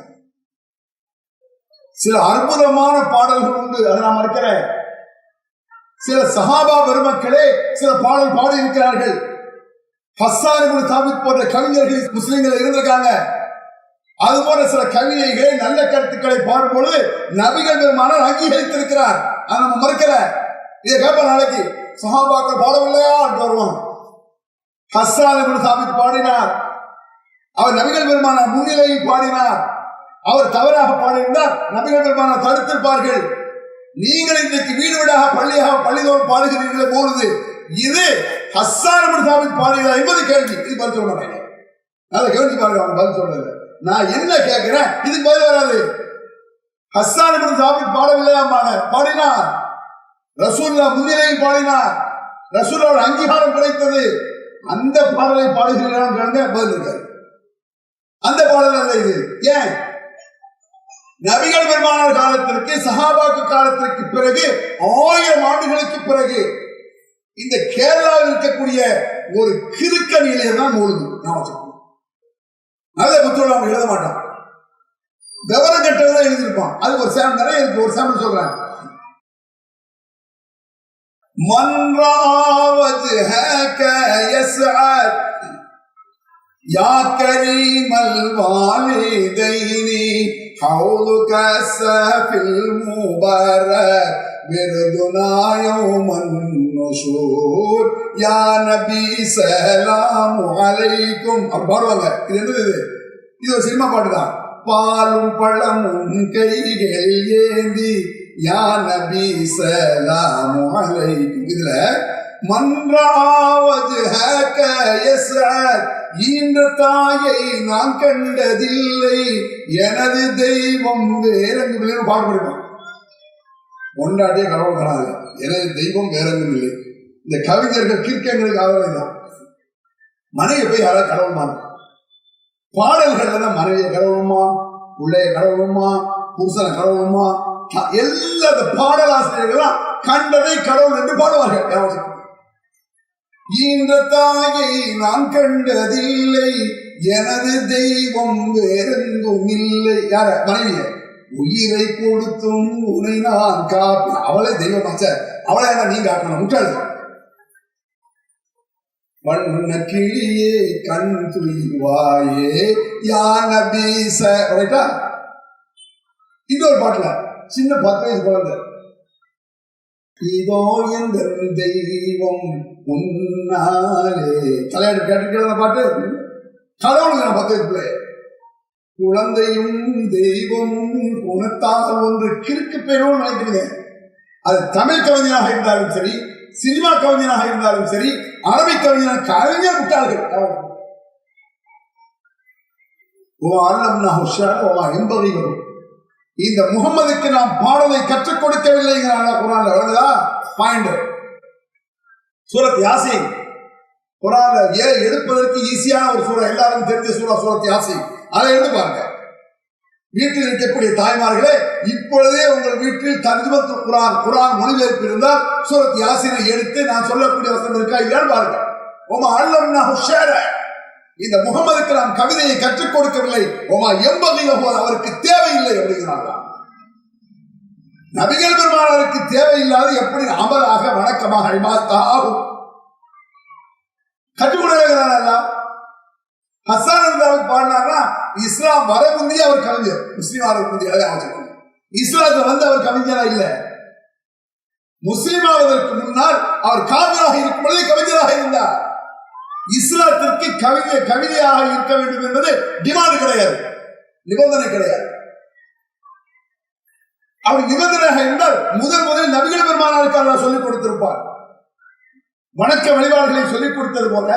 சில அற்புதமான பாடல்கள் உண்டு, அதை நான் மறுக்கிறேன். சில சஹாபா பெருமக்களே சில பாடல் பாடி இருக்கிறார்கள். ஹஸ்ஸான் இப்னு சாபித் போன்ற கவிஞர்கள் முஸ்லிம்கள் இருந்திருக்காங்க. அது போல சில கவிதைகளை நல்ல கருத்துக்களை பாடும்போது நபிகள் பெருமானார் அங்கீகரித்திருக்கிறார். அதை நம்ம மறுக்கல. இதை கேட்ப நாளைக்கு சஹாபாக்கள் பாடவில்லையா வருவான். ஹஸ்ஸான் இப்னு சாபித் பாடினார், அவர் நபிகள் பெருமானார் முன்னிலையில் பாடினார். அவர் தவறாக பாடியிருந்தால் நபிகள் பெருமானார் தடுத்திருப்பார்கள். நீங்கள் இன்றைக்கு வீடு வீடாக பள்ளியாக பள்ளிதோறும் பாடுகிறீர்களே போலுது, இது ஹஸ்ஸான் இப்னு சாபித் பாடுகிறார் என்பது கேள்வி. இது பதில் சொல்ல மாட்டேங்க. அதை கேள்வி பாருங்க, அவங்க பதில் சொல்றது. நான் என்ன கேட்கிறேன் இதுக்கு பதில் வராது. ஹஸ்ஸான் இப்னு சாபித் பாடவில்லையாமாங்க, பாடினார். ரசூலுல்லாஹ் முன்னிலையில் பாடினார், ரசூலுல்லாஹ் அங்கீகாரம் கிடைத்தது. அந்த பாடலை பாடுகிறாங்க பதில் இருக்காது. அந்த பாடல் அல்ல இது. ஏன்? நபிகள் பெருமானார் காலத்திற்கு சஹாபாக்கு காலத்திற்கு பிறகு 1000 ஆண்டுகளுக்கு பிறகு இந்த கேரளாவில் இருக்கக்கூடிய ஒரு கிறுக்க நிலையை தான் மூழ்கு. நல்ல புத்தகம் அவங்க எழுத மாட்டான், விவரம் கட்டதான் எழுதியிருப்பான். அது ஒரு சாம்பிள் நிறைய இருக்கு. ஒரு சாம்பிள் சொல்றேன். மன்ராவது யா கரீமல் வாலிதைனி ஹவுலுக ஸஃபில் முபாரக் விருதுனா யௌமன் நுஷூர் யா நபி ஸலாமு அலைக்கும் அப்படி பாடுவாங்க. இது என்னது? இது ஒரு சினிமா பாட்டு தான். பாலும் பழமும் கைகளில் ஏந்தி யா நபி ஸலாமு அலைக்கும். இதுல மன்றாவது ஈன்ற தாயை நான் கண்டதில்லை, எனது தெய்வம் வேறெங்கும் பாடுபடுவான். கொண்டாட்டிய கடவுள் காணாது, எனது தெய்வம் வேறெங்கும் இல்லை. இந்த கவிஞர்கள் கிறுக்கங்களுக்கு ஆதரவு தான். மனைவியை போய் யாராவது கடவுள் மாறும் பாடல்கள்ல தான் மனைவியை கடவுளுமா, பிள்ளைய கடவுளுமா, புருஷனை கடவுளுமா, எல்லா பாடலாசிரியர்கள் கண்டதை கடவுள் என்று பாடுவார்கள். இந்த தாயை நான் கண்டதில்லை, எனது தெய்வம் வேறெங்கும் இல்லை. யார? மனைவிய. உயிரை கொடுத்தும் உன்னை நான் காப்பேன். அவளை தெய்வம் ஆச்ச, அவளை என்ன நீ காக்கணும்? முட்டாள். வண்ண கிளியே கண் துளிவாயே யா நபி ஸ. இன்னொரு பாட்டுல சின்ன 10 வயசு குழந்தை, இதோ எந்த தெய்வம் முன்னாலே தலையாடு கேட்டுக்கிற பாட்டு கடவுளுக்கு நான் 10 வயசுல குழந்தையும் தெய்வமும் குணத்தால் ஒன்று கிறுக்கு பெறும் நினைக்கிறீங்க. அது தமிழ் கவிஞனாக இருந்தாலும் சரி, சினிமா கவிஞனாக இருந்தாலும் சரி, அரபிக் கவிஞனாக கவிஞர் விட்டார்கள். இந்த முகம்மதுக்கு நாம் பாடலை கற்றுக் கொடுக்கவில்லை. சூரத் யாசீன் குர்ஆன்ல எடுப்பதற்கு ஈஸியான ஒரு சூரா, எல்லாரும் தெரிஞ்ச சூரா சூரத் யாசீன். அதை எடுத்து பாருங்க. வீட்டில் இருக்கக்கூடிய தாய்மார்களே, இப்பொழுதே உங்கள் வீட்டில் தர்ஜுமத்துல் குர்ஆன், குர்ஆன் மொழிபெயர்ப்பு இருந்தால் சூரத் யாசீனை எடுத்து நான் சொல்லக்கூடிய வசனம் இருக்கா இல்லையான்னு பாருங்க. ஒமா அல்லம்னாஹு ஷஅர, இந்த முகமதுக்கு நாம் கவிதையை கற்றுக் கொடுக்கவில்லை. ஒமா எம்பகிலஹு, அவருக்கு தேவையில்லை அப்படிங்கிறாங்க. நபிகள் பெருமானாருக்கு தேவையில்லாத எப்படி அமலாக வணக்கமாக இபாதத்தாக ஆகும்? கற்றுக் கொடுக்கிறாரா? ஹஸ்ஸான் இப்னு பாடினார்னா இஸ்லாம் வர முந்தைய அவர் கவிஞர், முஸ்லீம் ஆக முந்தைய இஸ்லாத்துல வந்து அவர் கவிஞரா இல்ல. முஸ்லீம் ஆவதற்கு முன்னால் அவர் காவிராக இருக்கும் பொழுது கவிஞராக இருந்தார். இஸ்லாத்திற்கு கவிதையாக இருக்க வேண்டும் என்பது டிமாண்ட் கிடையாது, நிபந்தனை கிடையாது. அவர் நிபந்தனையாக இருந்தால் முதல் நபிகள் பெருமானாருக்கு அல்லாஹ் சொல்லிக் கொடுத்திருப்பார். வணக்க வழிபாடுகளை சொல்லிக் கொடுத்தது போல,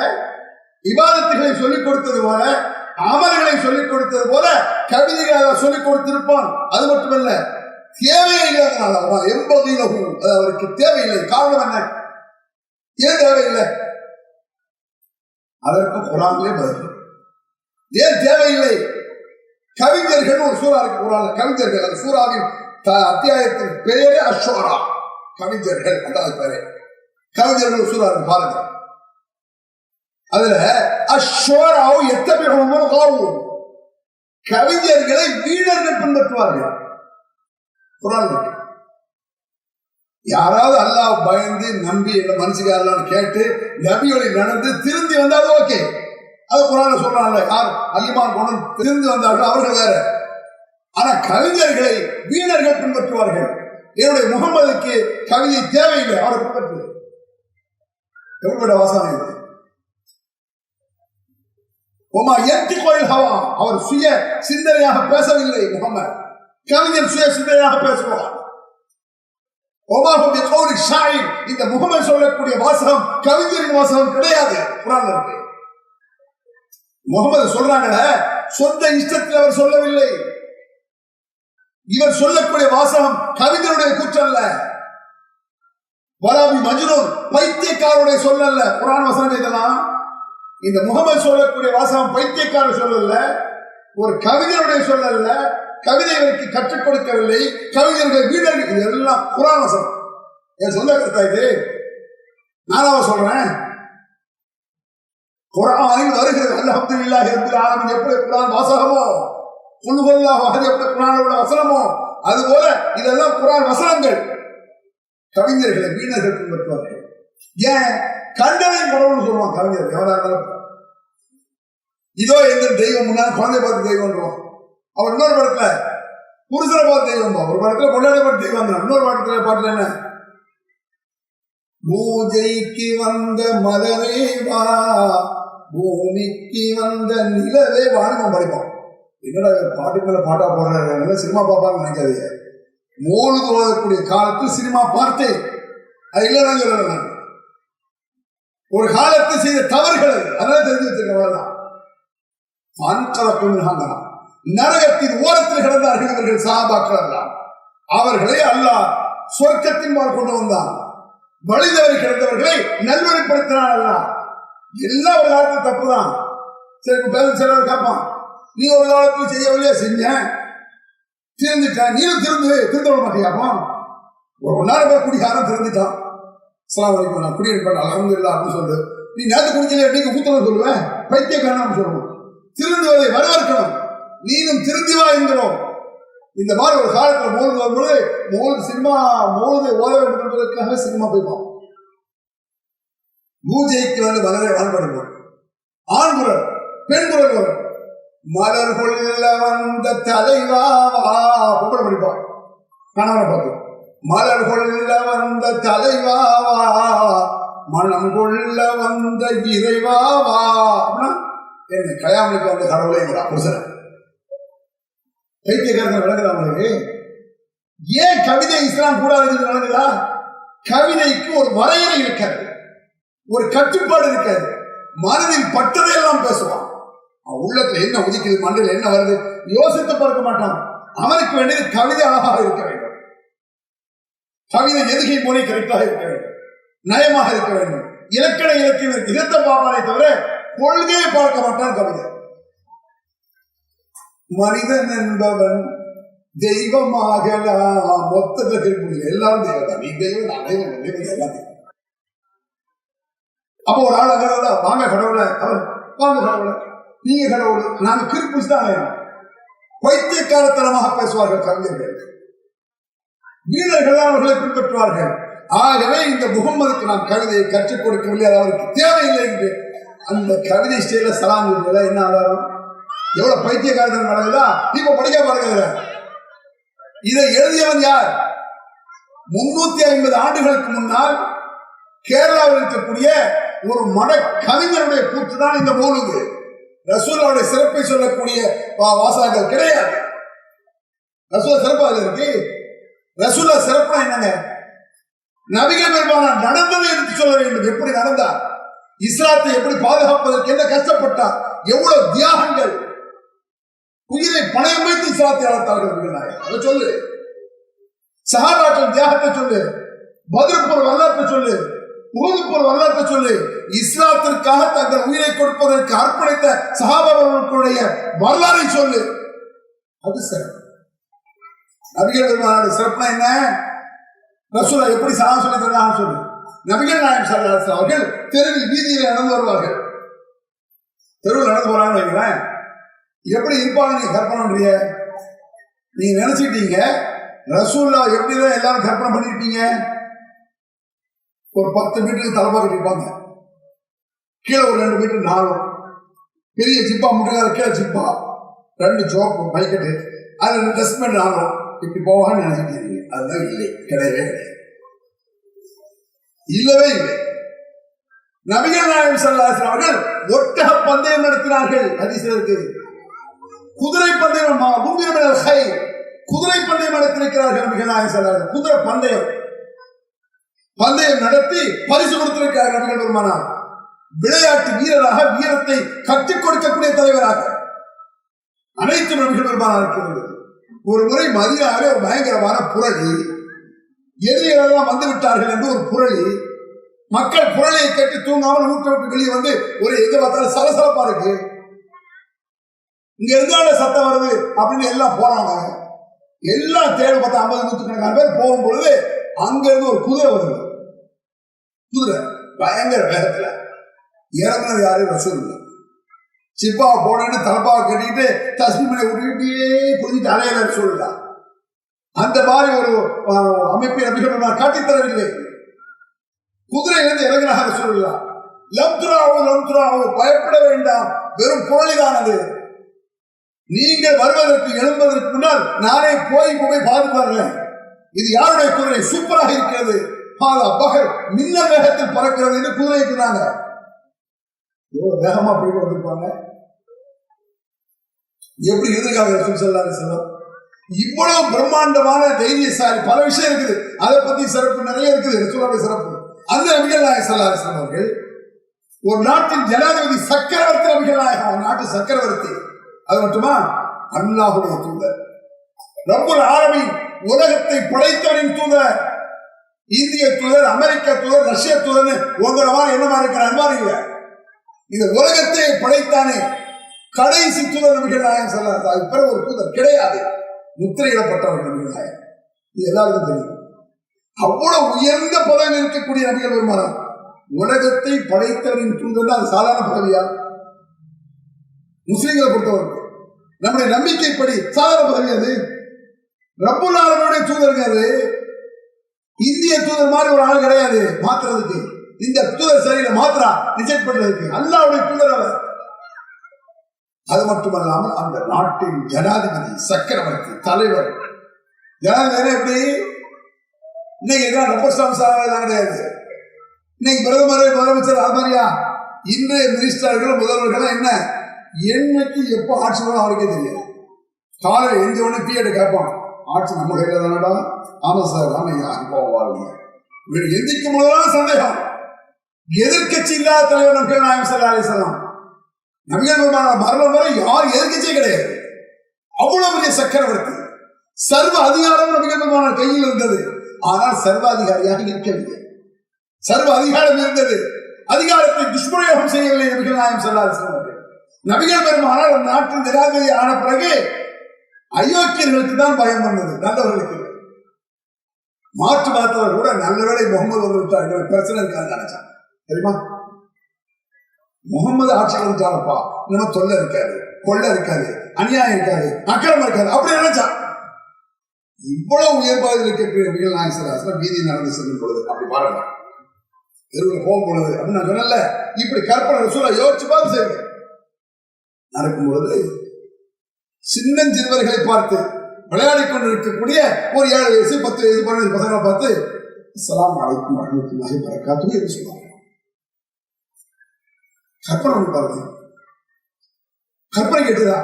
இபாதத்துகளை சொல்லிக் கொடுத்தது போல, அமல்களை சொல்லிக் கொடுத்தது போல கவிதைகளை சொல்லிக் கொடுத்திருப்பான். அது மட்டுமல்ல, தேவையில்லை, எம்பதிலகும், அது அவருக்கு தேவையில்லை. காரணம் என்ன? ஏன் தேவையில்லை? அதற்கு குர்ஆனிலே பதில். ஏன் தேவையில்லை? கவிஞர்கள் ஒரு சூறா இருக்கு குர்ஆன்ல. கவிஞர்கள், அந்த சூறாவின் அத்தியாயத்தின் பெயரே அஷ்ஷுஅரா, கவிஞர்கள். அதாவது பேரே கவிஞர்கள் சூறா இருக்கு பாருங்க. அதுல அஷ்ஷுஅராவு யத்தபிஉஹுமுல் காவூன், கவிஞர்களை வீணர்கள் பின்பற்றுவார்கள். குர்ஆன் இருக்கு. யாராவது அல்லாஹ் பயந்து நம்பி என்ன மனுஷிக்காரலான்னு கேட்டு நபியோடு நடந்து திருந்தி வந்தாலும் ஓகே, அது குர்ஆன்ல சொல்றாங்க. யார் அலிமான் கொண்டு திருந்தி வந்தார்கள் அவர்கள் வேற. ஆனா கவிஞர்களை வீணர்கள் பின்பற்றுவார்கள். என்னுடைய முகமதுக்கு கவிதை தேவையில்லை, அவரை பின்பற்று. எப்படிப்பட்ட வாசனை இது! ஒமா எத்திகோயில் ஹவா, அவர் சுய சிந்தனையாக பேசவில்லை. முகமது கவிஞர் சுய சிந்தனையாக பேசுவார். ஒமாஹு பிகௌலி ஷாயிர், இந்த முகமது சொல்லக்கூடிய வாசகம் கவிஞரின் வாசகம் கிடையாது. குர்ஆன்ல இருக்கு. முகமது சொல்றாங்க, சொந்த இஷ்டத்தில் அவர் சொல்லவில்லை. இவர் சொல்லக்கூடிய வாசகம் கவிஞருடைய கூற்றல்ல. வலாபி மஜ்னூன், பைத்தியக்காரருடைய சொல்லல்ல. குர்ஆன் வசனம் இதெல்லாம் இந்த முகமது சொல்லக்கூடிய வாசகம் பைத்தியக்காரர் சொல்லல்ல, ஒரு கவிஞருடைய சொல்லல்ல. கவிதை இவருக்கு கற்றுக் கொடுக்கவில்லை. கவிஞர்கள் வீணர்கள். இது எல்லாம் குர்ஆன் வசனம். என் சொல்ல கருத்தா இது? நானாவ சொல்றேன். குர்ஆனில் வருகிறது அல்ஹம்துலில்லாஹி ரப்பில் ஆலமீன் எப்படி குர்ஆன் வாசகமோ, குல் ஹுவல்லாஹு அஹத் எப்படி குர்ஆனோட வசனமோ, அதுபோல இதெல்லாம் குர்ஆன் வசனங்கள். கவிஞர்களை வீணர்கள் பின்பற்றுவார்கள். ஏன்? கண்டனை கடவுள்னு சொல்லுவான் கவிஞர். எவரா இருந்தாலும் இதோ எங்கள் தெய்வம், முன்னாள் குழந்தை பார்த்து தெய்வம். அவர் இன்னொரு படத்துல புருஷனை பார்த்து தெய்வம், ஒரு படத்துல கொண்டாடப்பட்ட தெய்வம். இன்னொரு படத்துல பாட்டுல என்ன? பூஜைக்கு வந்த மலரேவா, பூமிக்கு வந்த நிலவே வாணிபம் படிப்போம். என்னடா பாட்டுக்குள்ள பாட்டா போடுறாங்க, சினிமா பார்ப்பாங்க நினைக்காதீங்க. மூழ்கு ஓதக்கூடிய காலத்தில் சினிமா பார்த்தேன், அது இல்லைன்னு சொல்லலாம். ஒரு காலத்தில் செய்த தவறுகள் அதெல்லாம் தெரிஞ்சு வச்சிருக்க. நரகத்தின் ஓரத்தில் கிடந்தார்கள் இவர்கள் சஹாபாக்கள் எல்லாம். அவர்களை அல்லாஹ் சொர்க்கத்தின் மேல் கொண்டு வந்தான். வழிதவறி கிடந்தவர்களை நல்வழிப்படுத்தினான் அல்லாஹ். எல்லாம் ஒரு காலத்தில் தப்புதான். சரி, பேச சிலர் கேட்பான், நீ ஒரு காலத்தில் செய்யவில்லையா? செஞ்ச, திருந்துட்டான். நீனும் திருந்த விட மாட்டியாப்பா? ஒரு நாள் பேர் குடிக்காரன் திருந்துட்டான். அஸ்ஸலாமு அலைக்கும், நான் குடியிருப்பேன் அல்ஹம்துலில்லாஹ் அப்படின்னு சொல்லு. நீ நேற்று குடிக்கலையா? நீங்க ஊத்தணும் சொல்லுவேன். பைத்தியக்காரன் சொல்லணும். திருந்துவதை வரவேற்கணும். நீனும் திருந்திவா என்கிறோம். இந்த மாதிரி ஒரு காலத்தில் மோது வரும்போது சினிமா மோது ஓத வேண்டும் என்பதற்காக சினிமா போய்ப்போம். பூஜைக்கு வந்து மலரை வாழ்படுவோம். ஆண் குரல், பெண் குரல் வரும். மலர் கொள்ள வந்த தலைவாவா கூப்பிட முடிப்பான். கணவனை பார்த்தோம். மலர் கொள்ள வந்த தலைவாவா, மனம் கொள்ள வந்த இறைவாவா. அப்படின்னா என்ன? கயாமலுக்கு வந்த கடவுளே புருஷனை பைத்தியக்காரர்கள் விளங்குறாங்க. ஏன் கவிதை இஸ்லாம் கூடாது விளங்குதா? கவிதைக்கு ஒரு வரையறை இருக்காது, ஒரு கட்டுப்பாடு இருக்காது. மனதில் பட்டதையெல்லாம் பேசுவான். உள்ளத்துல என்ன உதிக்குது, மண்ணில் என்ன வருது யோசித்து பார்க்க மாட்டான். அவனுக்கு வேண்டியது கவிதை அழகாக இருக்க வேண்டும். கவிதை எதுகை மொழி கரெக்டாக இருக்க வேண்டும், நயமாக இருக்க வேண்டும், இலக்கண இலக்கியம் இதத்தை பார்ப்பானே தவிர கொள்கையை பார்க்க மாட்டான் கவிதை. மனிதன் என்பவன் தெய்வமாகலாம். மொத்தத்தில் திருப்பி எல்லாரும் தெய்வம் தான். நீ தெய்வம், நான் தெய்வம், எல்லாம் தெய்வம். அப்போ ஒரு ஆள் அங்கே வாங்க கடவுளை, அவர் வாங்க கடவுளை, நீங்க கடவுள், நாங்க கிருப்பிச்சு தான். பைத்தியக்காரத்தனமாக பேசுவார்கள் கவிஞர்கள். வீரர்கள் அவர்களை பின்பற்றுவார்கள். ஆகவே இந்த முகம்மதுக்கு நாம் கவிதையை கற்றுக் கொடுக்கவில்லை, அது அவருக்கு தேவையில்லை என்று அந்த கவிதை ஸ்டைல சலாம் சொல்றதா என்ன ஆதாரம்? எவ்வளவு பைத்தியக்காரத்தனம் நடக்குதா? இப்ப படிக்க பாருங்க. இதை எழுதியவன் யார்? 350 ஆண்டுகளுக்கு முன்னால் கேரளாவில் இருக்கக்கூடிய ஒரு மட கவிஞருடைய கூத்து தான் இந்த மௌலூது. ரசூலுடைய சிறப்பை சொல்லக்கூடிய வாசகங்கள் கிடையாது. ரசூல் சிறப்பு அதுல இருக்கு. ரசூலா சிறப்புனா என்னங்க? நபிகள் பெருமானார் நடந்ததை எடுத்து சொல்ல வேண்டும். எப்படி நடந்தார், இஸ்லாத்தை எப்படி பாதுகாப்பதற்கு என்ன கஷ்டப்பட்டார், எவ்வளவு தியாகங்கள், உயிரை பணயம் வைத்து இஸ்லாத்தை வளர்த்தார்கள். அதை சொல்லு. சஹாபாக்கள் தியாகத்தை சொல்லு, பத்ர் போர் வரலாற்றை சொல்லு, உஹது போர் வரலாற்றை சொல்லு. இஸ்லாத்திற்காக தங்கள் உயிரை கொடுப்பதற்கு அர்ப்பணித்த சஹாபாக்களுடைய வரலாறை சொல்லு. அது சிறப்பு. நபிகள் பெருமானாருடைய சிறப்புனா என்ன? ரசூலா எப்படி சலாம் சொல்லி தந்தான்னு சொல்லு. நபிகள் நாயகம் ஸல்லல்லாஹு அலைஹி வஸல்லம் அவர்கள் தெருவில் வீதியில் நடந்து வருவார்கள். தெருவில் நடந்து போறாங்கன்னு வைங்களேன், எப்படி இருப்பாங்க நீங்க கற்பனை பண்றீங்க? நீங்க நினைச்சிட்டீங்க ரசூல்லா எப்படிதான் எல்லாரும் கற்பனை பண்ணிருப்பீங்க? ஒரு 10 மீட்டருக்கு தலைப்பா கட்டிருப்பாங்க, கீழே ஒரு 2 மீட்டர் நாளும், பெரிய ஜிப்பா முட்டுக்கார கீழே ஜிப்பா, 2 ஜோப்பு பைக்கெட்டு, அது 2 டஸ்ட்பின் ஆகும். இப்படி போவான்னு நினைச்சிட்டீங்க. அதுதான் இல்லை, கிடையவே கிடையாது, இல்லவே இல்லை. நபிகள் நாயகம் ஸல்லல்லாஹு அலைஹி வஸல்லம் அவர்கள் ஒட்டக பந்தயம் நடத்தினார்கள். ஹதீஸ்ல இருக்கு. குதிரை பந்தயம், குதிரை பந்தயம் நடத்திருக்கிறார்கள் நபிகள் நாயகம் ஸல்லல்லாஹு அலைஹி வஸல்லம். குதிரை பந்தயம் நடத்தி பரிசு கொடுத்திருக்கிறார்கள் நபிகள் பெருமானார். விளையாட்டு வீரராக, வீரத்தை கற்றுக் கொடுக்கக்கூடிய தலைவராக அனைத்து நபிகள் பெருமானார் இருக்கிறது. ஒரு முறை மதீனாவிலே ஒரு பயங்கரமான புரளி, எதிரிகளெல்லாம் வந்து விட்டார்கள் என்று ஒரு புரளி. மக்கள் புரளியை கேட்டு தூங்காமல் வீட்டை விட்டு வெளியே வந்து ஒரு எங்க பார்த்தாலும் சலசலப்பா இருக்கு, இங்க எந்தாண்ட சத்தம் வருது அப்படின்னு எல்லாம் போறாங்க. எல்லாம் தேடு பார்த்தா 50 நூற்றுக்கணக்கான பேர் போகும் பொழுது அங்க இருந்து ஒரு குதிரை வருது. குதிரை பயங்கர வேகத்துல இறங்குனது யாரு? ரசூலுல்லாஹ். சிப்பா போனேன்னு தலப்பாவை கட்டிட்டு தஸ்மீனை விட்டுக்கிட்டே புரிஞ்சுட்டு அலையில ரசூலுல்லாஹ். அந்த மாதிரி ஒரு அமைப்பை நபிகள் காட்டித்தரவில்லை. குதிரை இருந்து இறங்கினாக ரசூலுல்லாஹ். லம்துராவு, பயப்பட வேண்டாம், வெறும் புரளிதானது. நீங்கள் வருவதற்கு எழும்பதற்கு முன்னால் நானே போய் பார்த்து பாருங்க, இது யாருடைய குதிரை, சூப்பராக இருக்கிறது, பகல் மின்னல் வேகத்தில் பறக்கிறது என்று குதிரை இருக்கிறாங்க. வேகமா போயிட்டு வந்திருப்பாங்க. எப்படி எதிர்கால ரசூல் ஸல்லல்லாஹு அலைஹி வஸல்லம் இவ்வளவு பிரம்மாண்டமான தைரியசாலி. பல விஷயம் இருக்குது, அதை பத்தி சிறப்பு நிறைய இருக்குது ரசூலுடைய சிறப்பு. அந்த நபிகள் நாயகம் ஸல்லல்லாஹு அலைஹி வஸல்லம் அவர்கள் ஒரு நாட்டின் ஜனாதிபதி, சக்கரவர்த்தி நபிகள் நாயகம், நாட்டு சக்கரவர்த்தி. அது மட்டுமா, அல்லாஹ்வுடைய தூதர், ரப்புல் ஆலமீன், உலகத்தை படைத்தவரின் தூதர், இந்திய தூதர், அமெரிக்க தூதர், ரஷ்ய தூதர், உங்களோட மாதிரி என்ன மாதிரி இருக்கிற அது மாதிரி இல்ல. இந்த உலகத்தை படைத்தானே கடைசி தூதர் நபிகள் நாயகம் ஸல்லல்லாஹு அலைஹி வஸல்லம். பிறகு ஒரு தூதர் கிடையாது, முத்திரையிடப்பட்டவர் நபிகள் நாயகம். இது எல்லாருக்கும் தெரியும். அவ்வளவு உயர்ந்த பதவி இருக்கக்கூடிய நபிகள் பெருமானார் உலகத்தை படைத்தவரின் தூதர். அது சாதாரண பதவியா? முஸ்லிம்களை பொறுத்தவரைக்கும் நம்முடைய நம்பிக்கைப்படி சாதாரண பதவி அது. ரப்புல் ஆலமீனுடைய தூதருக்கு அது. இந்திய தூதர் மாதிரி ஒரு ஆள் கிடையாது மாத்துறதுக்கு. இந்த தூதர் சரியில்லை மாத்திரா ரிஜெக்ட் பண்றதுக்கு. அல்லாஹ்வுடைய தூதர் அவர். அது மட்டுமல்லாமல் அந்த நாட்டின் ஜனாதிபதி, சக்கரவர்த்தி, தலைவர். ஜனாதிபதி எப்படி இன்னைக்கு ரப்பஸ்டாம் சாதம் கிடையாது. இன்னைக்கு பிரதமர், முதலமைச்சர் அது மாதிரியா? இன்றைய மினிஸ்டர்கள், முதல்வர்கள் என்ன என்னைக்கு எப்போ ஆட்சி வரும் அவருக்கே தெரியாது. காலையில் எந்த ஒண்ணு பீரியட் கேட்பான், ஆட்சி நம்ம கையில தானடா? ஆமா சார், ஆமையா இப்போ வாழ்வீங்க. எந்திக்கும் போதுதான் சந்தேகம். எதிர்கட்சி இல்லாத தலைவர் நபிகள் நாயகம் ஸல்லல்லாஹு அலைஹி வஸல்லம். நபிகள் பெருமானார் மரணம் வரை யார் எதிர்கட்சியே கிடையாது. அவ்வளவு பெரிய சக்கரவர்த்தி, சர்வ அதிகாரம் நபிகள் பெருமானார் கையில் இருந்தது. ஆனால் சர்வாதிகாரியாக இருக்கவில்லை. சர்வ அதிகாரம் இருந்தது, அதிகாரத்தை துஷ்பிரயோகம் செய்யவில்லை நபிகள் நாயகம் ஸல்லல்லாஹு அலைஹி வஸல்லம். நபிகள் பெருமானார் நாட்டின் ஜனாதிபதி ஆன பிறகு அயோக்கியர்களுக்கு தான் பயம் வந்தது, நல்லவர்களுக்கு. மாற்று மதத்தவர் கூட நல்ல வேளை முகமது வந்து விட்டார்கள், பிரச்சனை இருக்காது நினைச்சாங்க. தெரியுமா? முகமது ஆட்சி வந்துட்டாருப்பா, நம்ம தொல்லை இருக்காது, கொள்ளை இருக்காது, அநியாயம் இருக்காது, அக்கிரமம் இருக்காது, அப்படி நினைச்சா. இவ்வளவு உயர்பாக இருக்கக்கூடிய நபிகள் நாயகம் ஸல்லல்லாஹு அலைஹி வஸல்லம் வீதியில் நடந்து செல்லும் பொழுது அப்படி பாருங்க, தெருவில் போகும் பொழுது அப்படின்னு நான் சொன்னல, இப்படி கற்பனை ரசூலா யோசிச்சு பார்த்து செய்யுங்க. நடக்கும் பொழுது சின்னஞ்சிறுவர்களை பார்த்து விளையாடி கொண்டிருக்கக்கூடிய ஒரு 7 வயசு 10 வயசு 12 பசங்களை பார்த்து அஸ்ஸலாமு அலைக்கும் வரஹ்மத்துல்லாஹி வபரகாத்துஹு என்று சொல்லுவாங்க. கற்பனை பாருங்க, கற்பனை கேட்டுதா?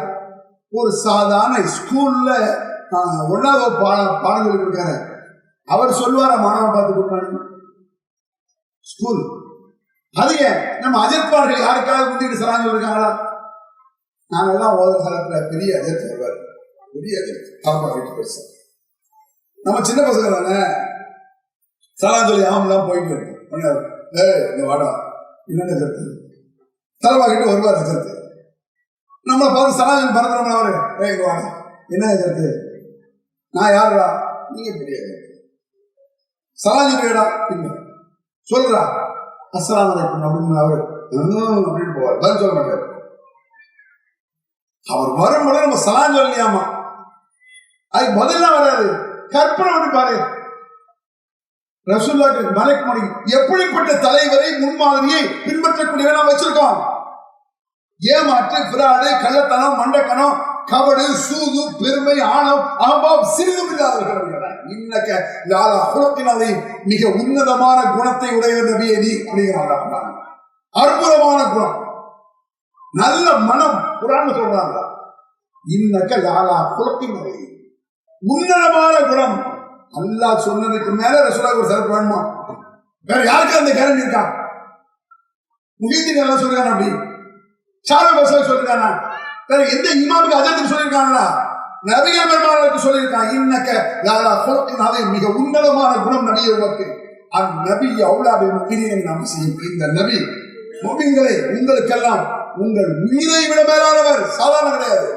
ஒரு சாதாரண ஸ்கூல்ல 1வது பாடம் சொல்லி கொடுக்காரு அவர் சொல்வாரா மாணவன் பார்த்து கொடுப்பாங்க ஸ்கூல்? அது ஏன் நம்ம அஜர்பார்கள் யாருக்காவது முந்திட்டு சலாம் சொல்லிருக்காங்களா? நாங்கெல்லாம் ஓத காலத்துல பெரிய அஜர்த்து வருவார், பெரிய அஜர்த்து. நம்ம சின்ன பசங்க தானே, சலாம் சொல்லி ஆமெல்லாம் போயிட்டு இருக்கோம். இந்த வாடா என்னென்ன கருத்து தலைவாக்கிட்டு வருவார் கருத்து. நம்மளை பார்த்து சலாம் பறந்துடும் அவரு, இங்க வாடா என்ன கருத்து, நான் யாருடா, நீங்க பெரிய சலாம் சொல்லிடா சொல்றா அஸ்ஸலாமு அலைக்கும் அப்படின்னு அவரு அப்படின்னு போவார், பதில் சொல்ல மாட்டார். அவர் வரும்போது நம்ம சலாம் சொல்லலையாமா, அதுக்கு பதிலாம் வராது. கற்பனை பண்ணி பாரு, ரசூலுல்லாஹி மலக் மணி எப்படிப்பட்ட தலைவரை முன்மாதிரியை பின்பற்றக்கூடியவரை நாம் வச்சிருக்கோம். ஏமாற்று, பிராடு, கள்ளத்தனம், மண்டக்கணம், கபடு, சூது, பெருமை, ஆணவம், அகம்பாவம் சிறிதும் இல்லாதவர்கள். இன்னக்க லாலா குலத்தினதை மிக உன்னதமான குணத்தை உடைய நபியே நீ அப்படிங்கிறாங்க. அற்புதமான குணம், நல்ல மனம். குர்ஆன்ல சொல்றாங்க இன்னக்க லாலா குலத்தினதை, உன்னதமான குணம். அல்லாஹ் சொன்னதுக்கு மேல ரசூலுல்லாஹி ஒரு சிறப்பு வேணுமா? வேற யாருக்கு அந்த கேரண்டி இருக்கா? முஹிதீன் எல்லாம் சொல்றாங்க, அப்படி ஷாரா பஸ்ஸா சொல்றாங்க, வேற எந்த இமாமுக்கு அஜத்துக்கு சொல்லியிருக்காங்களா? நபிகள் பெருமாளுக்கு சொல்லியிருக்காங்க இன்னக்க லாலா குலத்தின் அதை மிக உன்னதமான குணம் நபியை உமக்கு அந்நபி அவுலாபி முஃமினீன் நாம் செய்யும். இந்த நபி முஃமின்களே உங்களுக்கெல்லாம் உங்கள் உயிரை விட மேலானவர், சாதாரண கிடையாது.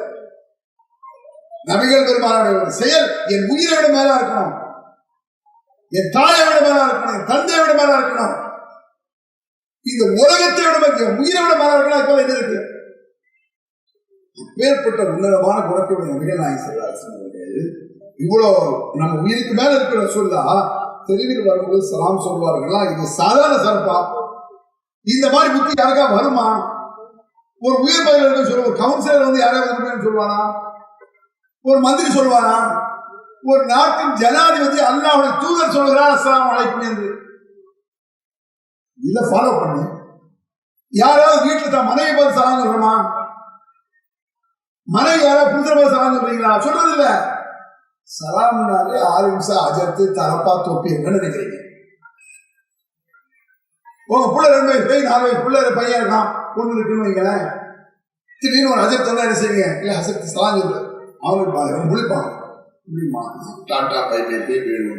நபிகள் பெருமாளுடைய ஒரு செயல் என் உயிரை விட மேலா இருக்கணும், என் தாயை விட மேலா இருக்கணும், என் தந்தையை விட மேலா இருக்கணும், இந்த உலகத்தை விட என் உயிரை விட மேலா இருக்கணும். என்ன இருக்கு? அப்பேற்பட்ட உன்னதமான குணத்துடைய நபிகள் நாயகம் ஸல்லல்லாஹு அலைஹி வஸல்லம் இவ்வளவு நம்ம உயிருக்கு மேல இருக்கிற சொல்லா தெளிவில் வரும்போது சலாம் சொல்வார்களா? இது சாதாரண சிறப்பா? இந்த மாதிரி புத்தி யாருக்கா வருமா? ஒரு உயிர் பயிர் சொல்ல, ஒரு கவுன்சிலர் வந்து யாராவது சொல்வாரா? ஒரு மந்திரி சொல்வாரா? ஒரு நாட்டின் ஜனாதிபதி அல்லாஹ்வுடைய தூதர் சொல்கிறார் அஸ்ஸலாமு அலைக்கும் என்று. இதை ஃபாலோ பண்ணு. யாராவது வீட்டுல தான் மனைவி பார்த்து சலாம் சொல்றோமா? மனைவி யாராவது புரிதல் பார்த்து சலாம் சொல்றீங்களா? சொல்றது இல்ல. சலாம்னாலே 6 நிமிஷம் அஜர்த்து தரப்பா தொப்பி என்னன்னு நினைக்கிறீங்க? உங்க புள்ள 2 வயசு போய் 4 வயசு புள்ள பையன் இருக்கான், பொண்ணு இருக்குன்னு வைங்களேன். திடீர்னு ஒரு அஜர்த்து வந்தா என்ன செய்வீங்க? இல்ல அஜர்த்து சலாம் சொல்லு, அவனுக்கு முழிப்பான், டாட்டா பை பை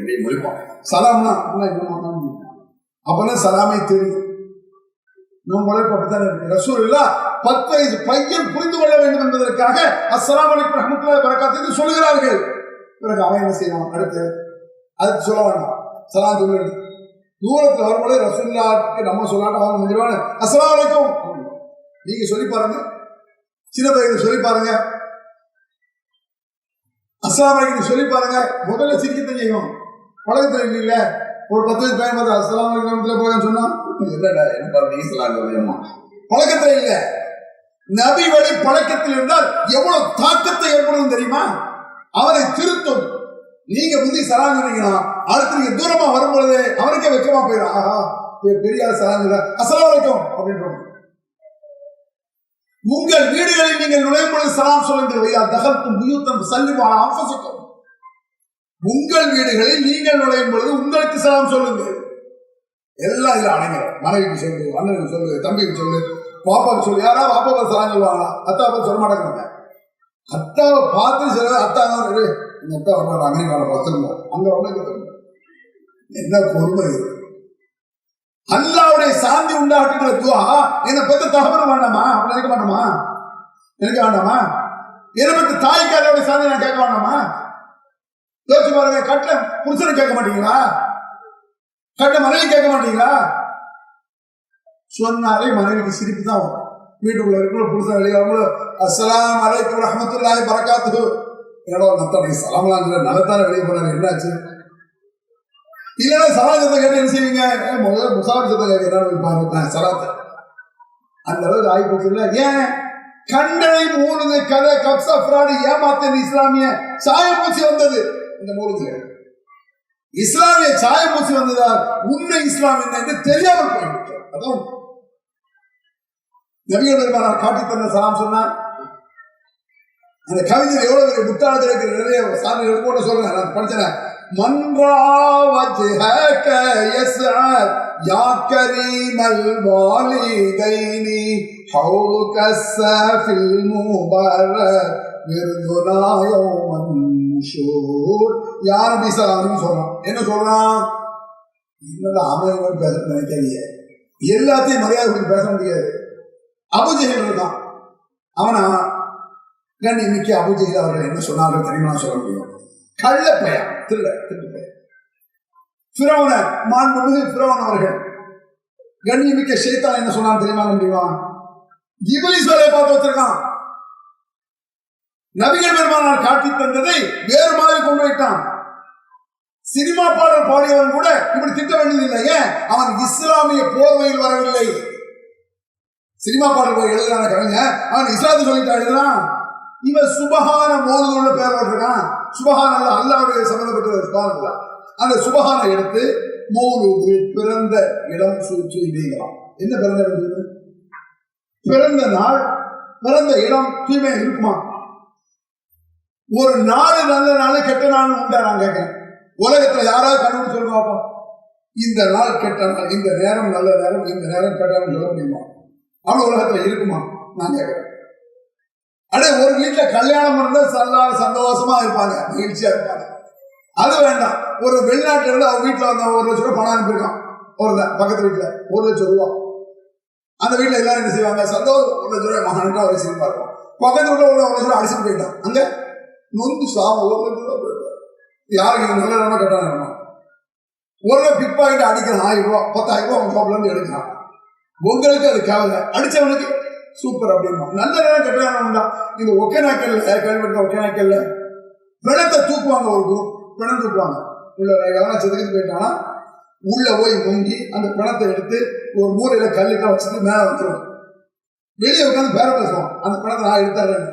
பை முழிப்பான். சலாம்னா அப்பதான் சலாமே தெரியும். நம்ம உழைப்பு அப்படித்தான் இருக்கு. ரசூலுல்லாஹ் 10 வயசு பையன் புரிந்து கொள்ள வேண்டும் என்பதற்காக அஸ்ஸலாமு அலைக்கும் ரஹ்மத்துல்லாஹி பரக்காத்துஹு என்று சொல்லுகிறார்கள். பிறகு அவன் என்ன செய்வான்? அடுத்து அதுக்கு சொல்ல வேண்டாம், சலாம் சொல்லு. தூரத்தில் வரும்போது ரசூலுல்லாஹ்க்கு நம்ம சொல்லாட்ட அவங்க முடிவான அஸ்ஸலாமு அலைக்கும் நீங்க சொல்லி பாருங்க, சின்ன பையனை சொல்லி பாருங்க, அஸ்ஸலாமு அலைக்கும் சொல்லி பாருங்க. முதல்ல சிரிக்கத்தான் செய்யும், பழக்கத்தில் இல்ல. ஒரு 10 வயசு பையன் பார்த்து அஸ்ஸலாமு அலைக்கும் சொன்னா என்னடா என்ன பாருங்க இஸ்லாம் சொல்லியம்மா, பழக்கத்தில் இல்ல. நபி வழி பழக்கத்தில் இருந்தால் எவ்வளவு தாக்கத்தை ஏற்படும் தெரியுமா? அவரை திருத்தும். நீங்க முந்தி சலாம் சொன்னீங்கன்னா அடுத்து நீங்க தூரமா வரும்பொழுது அவனுக்கே வெக்கமா போயிடும். ஆஹா பெரிய சலாம் அஸ்ஸலாமு அலைக்கும் அப்படின்றோம். உங்கள் வீடுகளில் நீங்கள் நுழையும் பொழுது சலாம் சொல்லுங்கள். தகல்தும் புயூத்தம் சல்லிமு அலா அன்ஃபுசிக்கும். உங்கள் வீடுகளில் நீங்கள் நுழையும் பொழுது உங்களுக்கு சலாம் சொல்லுங்கள். எல்லாம் இதுல அடங்கும். மனைவிக்கு சொல்லு, அண்ணனுக்கு சொல்லு, தம்பிக்கு சொல்லு, பாப்பாவுக்கு சொல்லு. யாராவது அப்பாவை சலாம் சொல்லுவாங்களா? அத்தாவை சொல்ல மாட்டாங்க. அத்தாவை பார்த்து சொல்ல அத்தா எங்க அத்தா வர்றாரு அமெரிக்காவில் பார்த்துருந்தோம், அங்க வந்து என்ன பொறுமை இது. அல்லாஹ்வுடைய சாந்தி உண்டாக்குகிற துஆ என்னை பத்தி தகவல் வேண்டாமா? அப்படி நினைக்க மாட்டோமா? நினைக்க வேண்டாமா? என்னை பத்தி தாய்க்காரோட சாந்தி நான் கேட்க வேண்டாமா? யோசிச்சு பாருங்க. கட்ட புருஷனை கேட்க மாட்டீங்களா? கட்ட மனைவி கேட்க மாட்டீங்களா? சொன்னாலே மனைவிக்கு சிரிப்பு தான் வரும். வீட்டுக்குள்ள இருக்கிற புருஷன் வெளியே வரும்போது அஸ்ஸலாமு அலைக்கும் ரஹ்மத்துல்லாஹி பரக்காத்துஹு என்னடா நத்தனை சலாம்லாம் நல்லதான வெளியே போனாரு, என்னாச்சு? இல்லைன்னா சலாஜத்தை கேட்டு என்ன செய்வீங்க? முதல்ல முசாபிச்சத்தை கேட்க பாருங்க சலாத்தை. அந்த அளவுக்கு ஆய்வு இல்லை. ஏன் கண்டனை மூணுது கதை கப்சா ஃப்ராடு ஏமாத்தன் இஸ்லாமிய சாயப்பூச்சி வந்தது. இந்த மூணுது இஸ்லாமிய சாயப்பூச்சி வந்ததால் உண்மை இஸ்லாம் என்ன என்று தெரியாமல் போய்விட்டார். அதான் நபிகள் பெருமானார் காட்டி தந்த சலாம் சொன்னார். அந்த கவிஞர் எவ்வளவு பெரிய முட்டாளர்கள் இருக்கிற நிறைய சாதனைகள் கூட சொல்றேன். நான் படிச்சேன். மன்றாவஜ்ஹக யஸ்அத் யா கரீமல் வாலிதைனி ஹௌலுக ஸஃபில் முபரக் விர்துனா யௌமன் நுஷூர். யா நபி ஸல்லல்லாஹு அலைஹி சொல்றான். என்ன சொல்றான்? என்னடா அவன் பேச நினைக்காதீங்க, எல்லாத்தையும் மரியாதை கொடுத்து பேச முடியாது. அபூஜஹல் இருக்கான், அவனா கண்ணியமிக்க அபூஜஹல் அவர்கள் என்ன சொன்னார்கள் தெரியுமா? சொல்ல முடியும். கள்ளப்பையன், திருட்டு ஃபிரௌன, மாண்புமிகு ஃபிரௌன் அவர்கள் கண்ணியமிக்க ஷைத்தான் என்ன சொன்னான் தெரியுமா? முடியுமா? இப்லீஸ் வேலையை பார்த்து வச்சிருக்கான். நபிகள் பெருமானார் காட்டி தந்ததை வேறு மாதிரி கொண்டு வைத்தான். சினிமா பாடல் பாடியவன் கூட இப்படி திட்ட வேண்டியதில்லை. ஏன்? அவன் இஸ்லாமிய போர்வையில் வரவில்லை. சினிமா பாடல் எழுதுறான கவிஞன் அவன் இஸ்லாத்தை சொல்லிட்டு எழுதுறான். இவன் சுபஹான மோதுள்ள பேர் போட்டிருக்கான். சுபஹான் அல்ல, அல்லாவுடைய சம்பந்தப்பட்ட சுபஹான் அல்ல. அந்த சுபஹானை எடுத்து மௌலூது, பிறந்த இடம் தூய்மைங்கிறான். என்ன பிறந்த இடம் தூய்மை? பிறந்த நாள், பிறந்த இடம் தூய்மை இருக்குமா? ஒரு நாள் நல்ல நாள் கெட்ட நாள் உண்டா? நான் கேட்கிறேன். உலகத்துல யாராவது கண்டுபிடிச்சு சொல்லுவாப்பா, இந்த நாள் கெட்ட நாள், இந்த நேரம் நல்ல நேரம், இந்த நேரம் கெட்ட நேரம் சொல்ல முடியுமா? அவன் உலகத்துல இருக்குமா? நான் கேட்கிறேன். அடே, ஒரு வீட்டுல கல்யாணம் இருந்தா சந்தோஷமா இருப்பாங்க, மகிழ்ச்சியா இருப்பாங்க. அது வேண்டாம். ஒரு வெளிநாட்டுல இருந்து அவங்க வீட்டுல வந்த 1 லட்சம் ரூபாய் பணம் அனுப்பியிருக்கான். ஒரு பக்கத்து வீட்டுல 1 லட்சம் ரூபாய். அந்த வீட்டுல எல்லாரும் என்ன செய்வாங்க? சந்தோஷம் 1 லட்சம் ரூபாய் மகனுக்கு அவர் சிரிப்பா இருக்கும். பக்கத்து வீட்டுல 1 லட்சம் ரூபாய் அடிச்சுட்டு போயிட்டான். அங்க நொந்து சாம 1 லட்சம் ரூபாய் போயிட்டான். யாருக்கு நல்ல நேரமா கெட்ட நேரமா? ஒரு பிக் பாக்கெட் அடிக்கிறான் 1000 ரூபாய் 10,000 ரூபாய் அவன் ஷாப்ல இருந்து எடுக்கிறான். உங்களுக்கு அது கவலை, அடிச்சவனுக்கு சூப்பர் அப்படின்னா. நல்ல நேரம் கெட்ட நேரம் உண்டா? இந்த ஒகேனக்கல்ல கேள்விப்பட்ட ஒகேனக்கல்ல பிணத்தை தூக்குவாங்க. ஒரு குரூப் பிணம் தூக்குவாங்க. உள்ள எவனா செதுக்கிட்டு போயிட்டானா உள்ள போய் முங்கி அந்த பிணத்தை எடுத்து ஒரு மூலையில கல்லுக்கா வச்சுட்டு மேல வந்துடும். வெளியே உட்காந்து பேர பேசுவான், அந்த பிணத்தை நான் எடுத்துறேன்.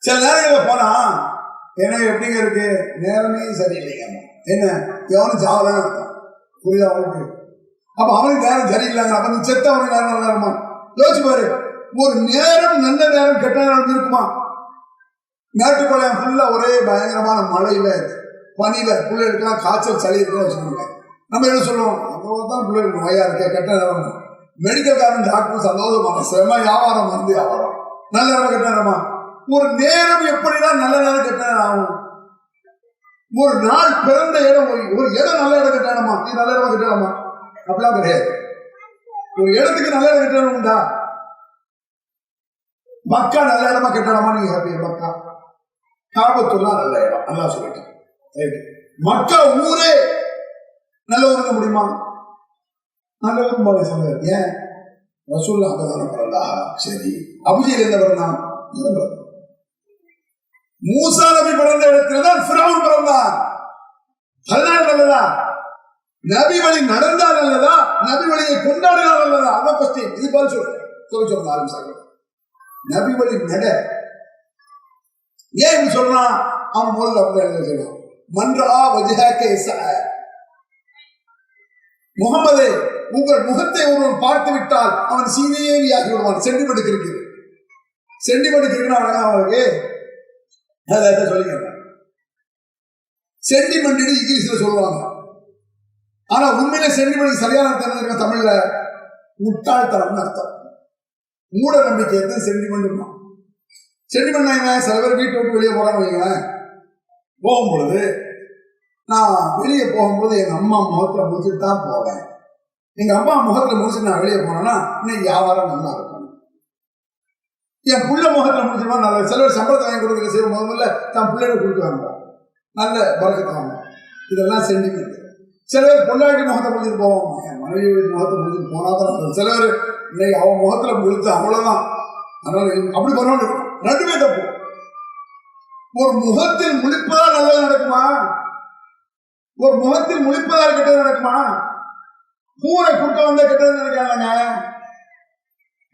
சில நேரங்களில் போனா எனக்கு எப்படிங்க இருக்கு, நேரமே சரியில்லைங்க. என்ன எவனும் ஜாவலான்னு இருக்கும், புரியுதா அவனுக்கு? அப்ப அவனுக்கு நேரம் சரியில்லைங்க. அப்ப நீ செத்த அவனுக்கு நேரம் நல்ல நேரமா? யோசிச்சு பாரு. ஒரு நேரம் நல்ல நேரம் கெட்ட நேரம் இருக்குமா? மேட்டுப்பாளையம் ஃபுல்லா ஒரே பயங்கரமான மழையில பனியில பிள்ளைகளுக்கெல்லாம் காய்ச்சல் சளி இருக்குன்னு வச்சுக்கோங்க. நம்ம என்ன சொல்லுவோம்? தான் பிள்ளைகளுக்கு நோயா இருக்க கெட்ட நேரம். மெடிக்கல் காரன் டாக்டர் சந்தோஷமான செம வியாபாரம், மருந்து வியாபாரம். நல்ல நேரம் கெட்ட நேரமா? ஒரு நேரம் எப்படிதான் நல்ல நேரம் கெட்ட நேரம் ஆகும்? ஒரு நாள் பிறந்த இடம், ஒரு இடம் நல்ல இடம் கெட்ட இடமா? நீ நல்ல இடமா கெட்ட இடமா? அப்படிலாம் கிடையாது. ஒரு இடத்துக்கு நல்ல இடம் கெட்ட இடம் உண்டா? மக்கா நல்ல இடமா கெட்ட இடமா? நீங்க ஹாப்பியா? மக்கா காபத்துல்லா நல்ல இடம், நல்லா சொல்லிட்டேன். மக்கா ஊரே நல்ல ஊருங்க முடியுமா? நல்ல ஊர் சொன்னார். ஏன்? ரசூலுல்லாஹ் அங்கதான பிறந்தா. சரி, அபூஜஹல் எந்த பிறந்தான்? மூசா நபி பிறந்த இடத்துல தான் ஃபிரௌன் பிறந்தான். அதனால நல்லதா? நபி வழி நடந்தா நல்லதா? நபி வழியை கொண்டாடினா நல்லதா? அதான் கொஸ்டின். இது பதில் சொல்ல ஆரம்பிச்சாங்க. நபி வழி நட. ஏன் இப்படி சொல்றான்? அவன் முதல்ல அப்படி சொல்றான். மன்றா வஜ்ஹக யஸ்அ. முகமது, உங்கள் முகத்தை ஒருவன் பார்த்து விட்டால் அவன் சீனேவியாகி விடுவான். சென்டிமெண்ட் இருக்கு, சென்டிமெண்ட் இருக்குன்னா அவனுக்கு அதான் சொல்லிக்க. சென்டிமெண்ட் இங்கிலீஷ்ல சொல்லுவாங்க. ஆனா உண்மையில சென்டிமெண்ட் சரியான அர்த்தம் தமிழ்ல முட்டாள்தனம்னு அர்த்தம். மூட நம்பிக்கை தான் சென்டிமெண்ட். சென்டிமெண்ட் என்ன? சில பேர் வீட்டை விட்டு வெளியே போறான்னு வைங்களேன். போகும் பொழுது நான் வெளியே போகும்போது எங்க அம்மா முகத்துல முடிச்சுட்டு தான் போவேன். எங்க அம்மா முகத்துல முடிச்சுட்டு நான் வெளியே போனேன்னா இன்னைக்கு வியாபாரம் நல்லா இருக்கும். என் புள்ள முகத்துல முடிச்சுமா நல்ல. சில பேர் சம்பளத்தை வாங்கி கொடுக்குற செய்யும் முதல்ல தான் பிள்ளைகளை கொடுக்குறாங்க, நல்ல பறக்கத்தாங்க. இதெல்லாம் சென்டிமெண்ட். சில பேர் பொண்டாட்டி முகத்தை முடிச்சுட்டு போவாங்க, என் மனைவி முகத்தை முடிச்சுட்டு போனாதான். சில பேர் இன்னைக்கு அவன் முகத்துல முடிச்சு அவ்வளவுதான். அதனால அப்படி பண்ணணும். ரெண்டுமே தப்பு. ஒரு முகத்தில் முழிப்பதா நல்லது நடக்குமா? ஒரு முகத்தில் முழிப்பதால் கெட்டது நடக்குமா? பூனை குறுக்க வந்தா கெட்டது நினைக்கிறாங்க.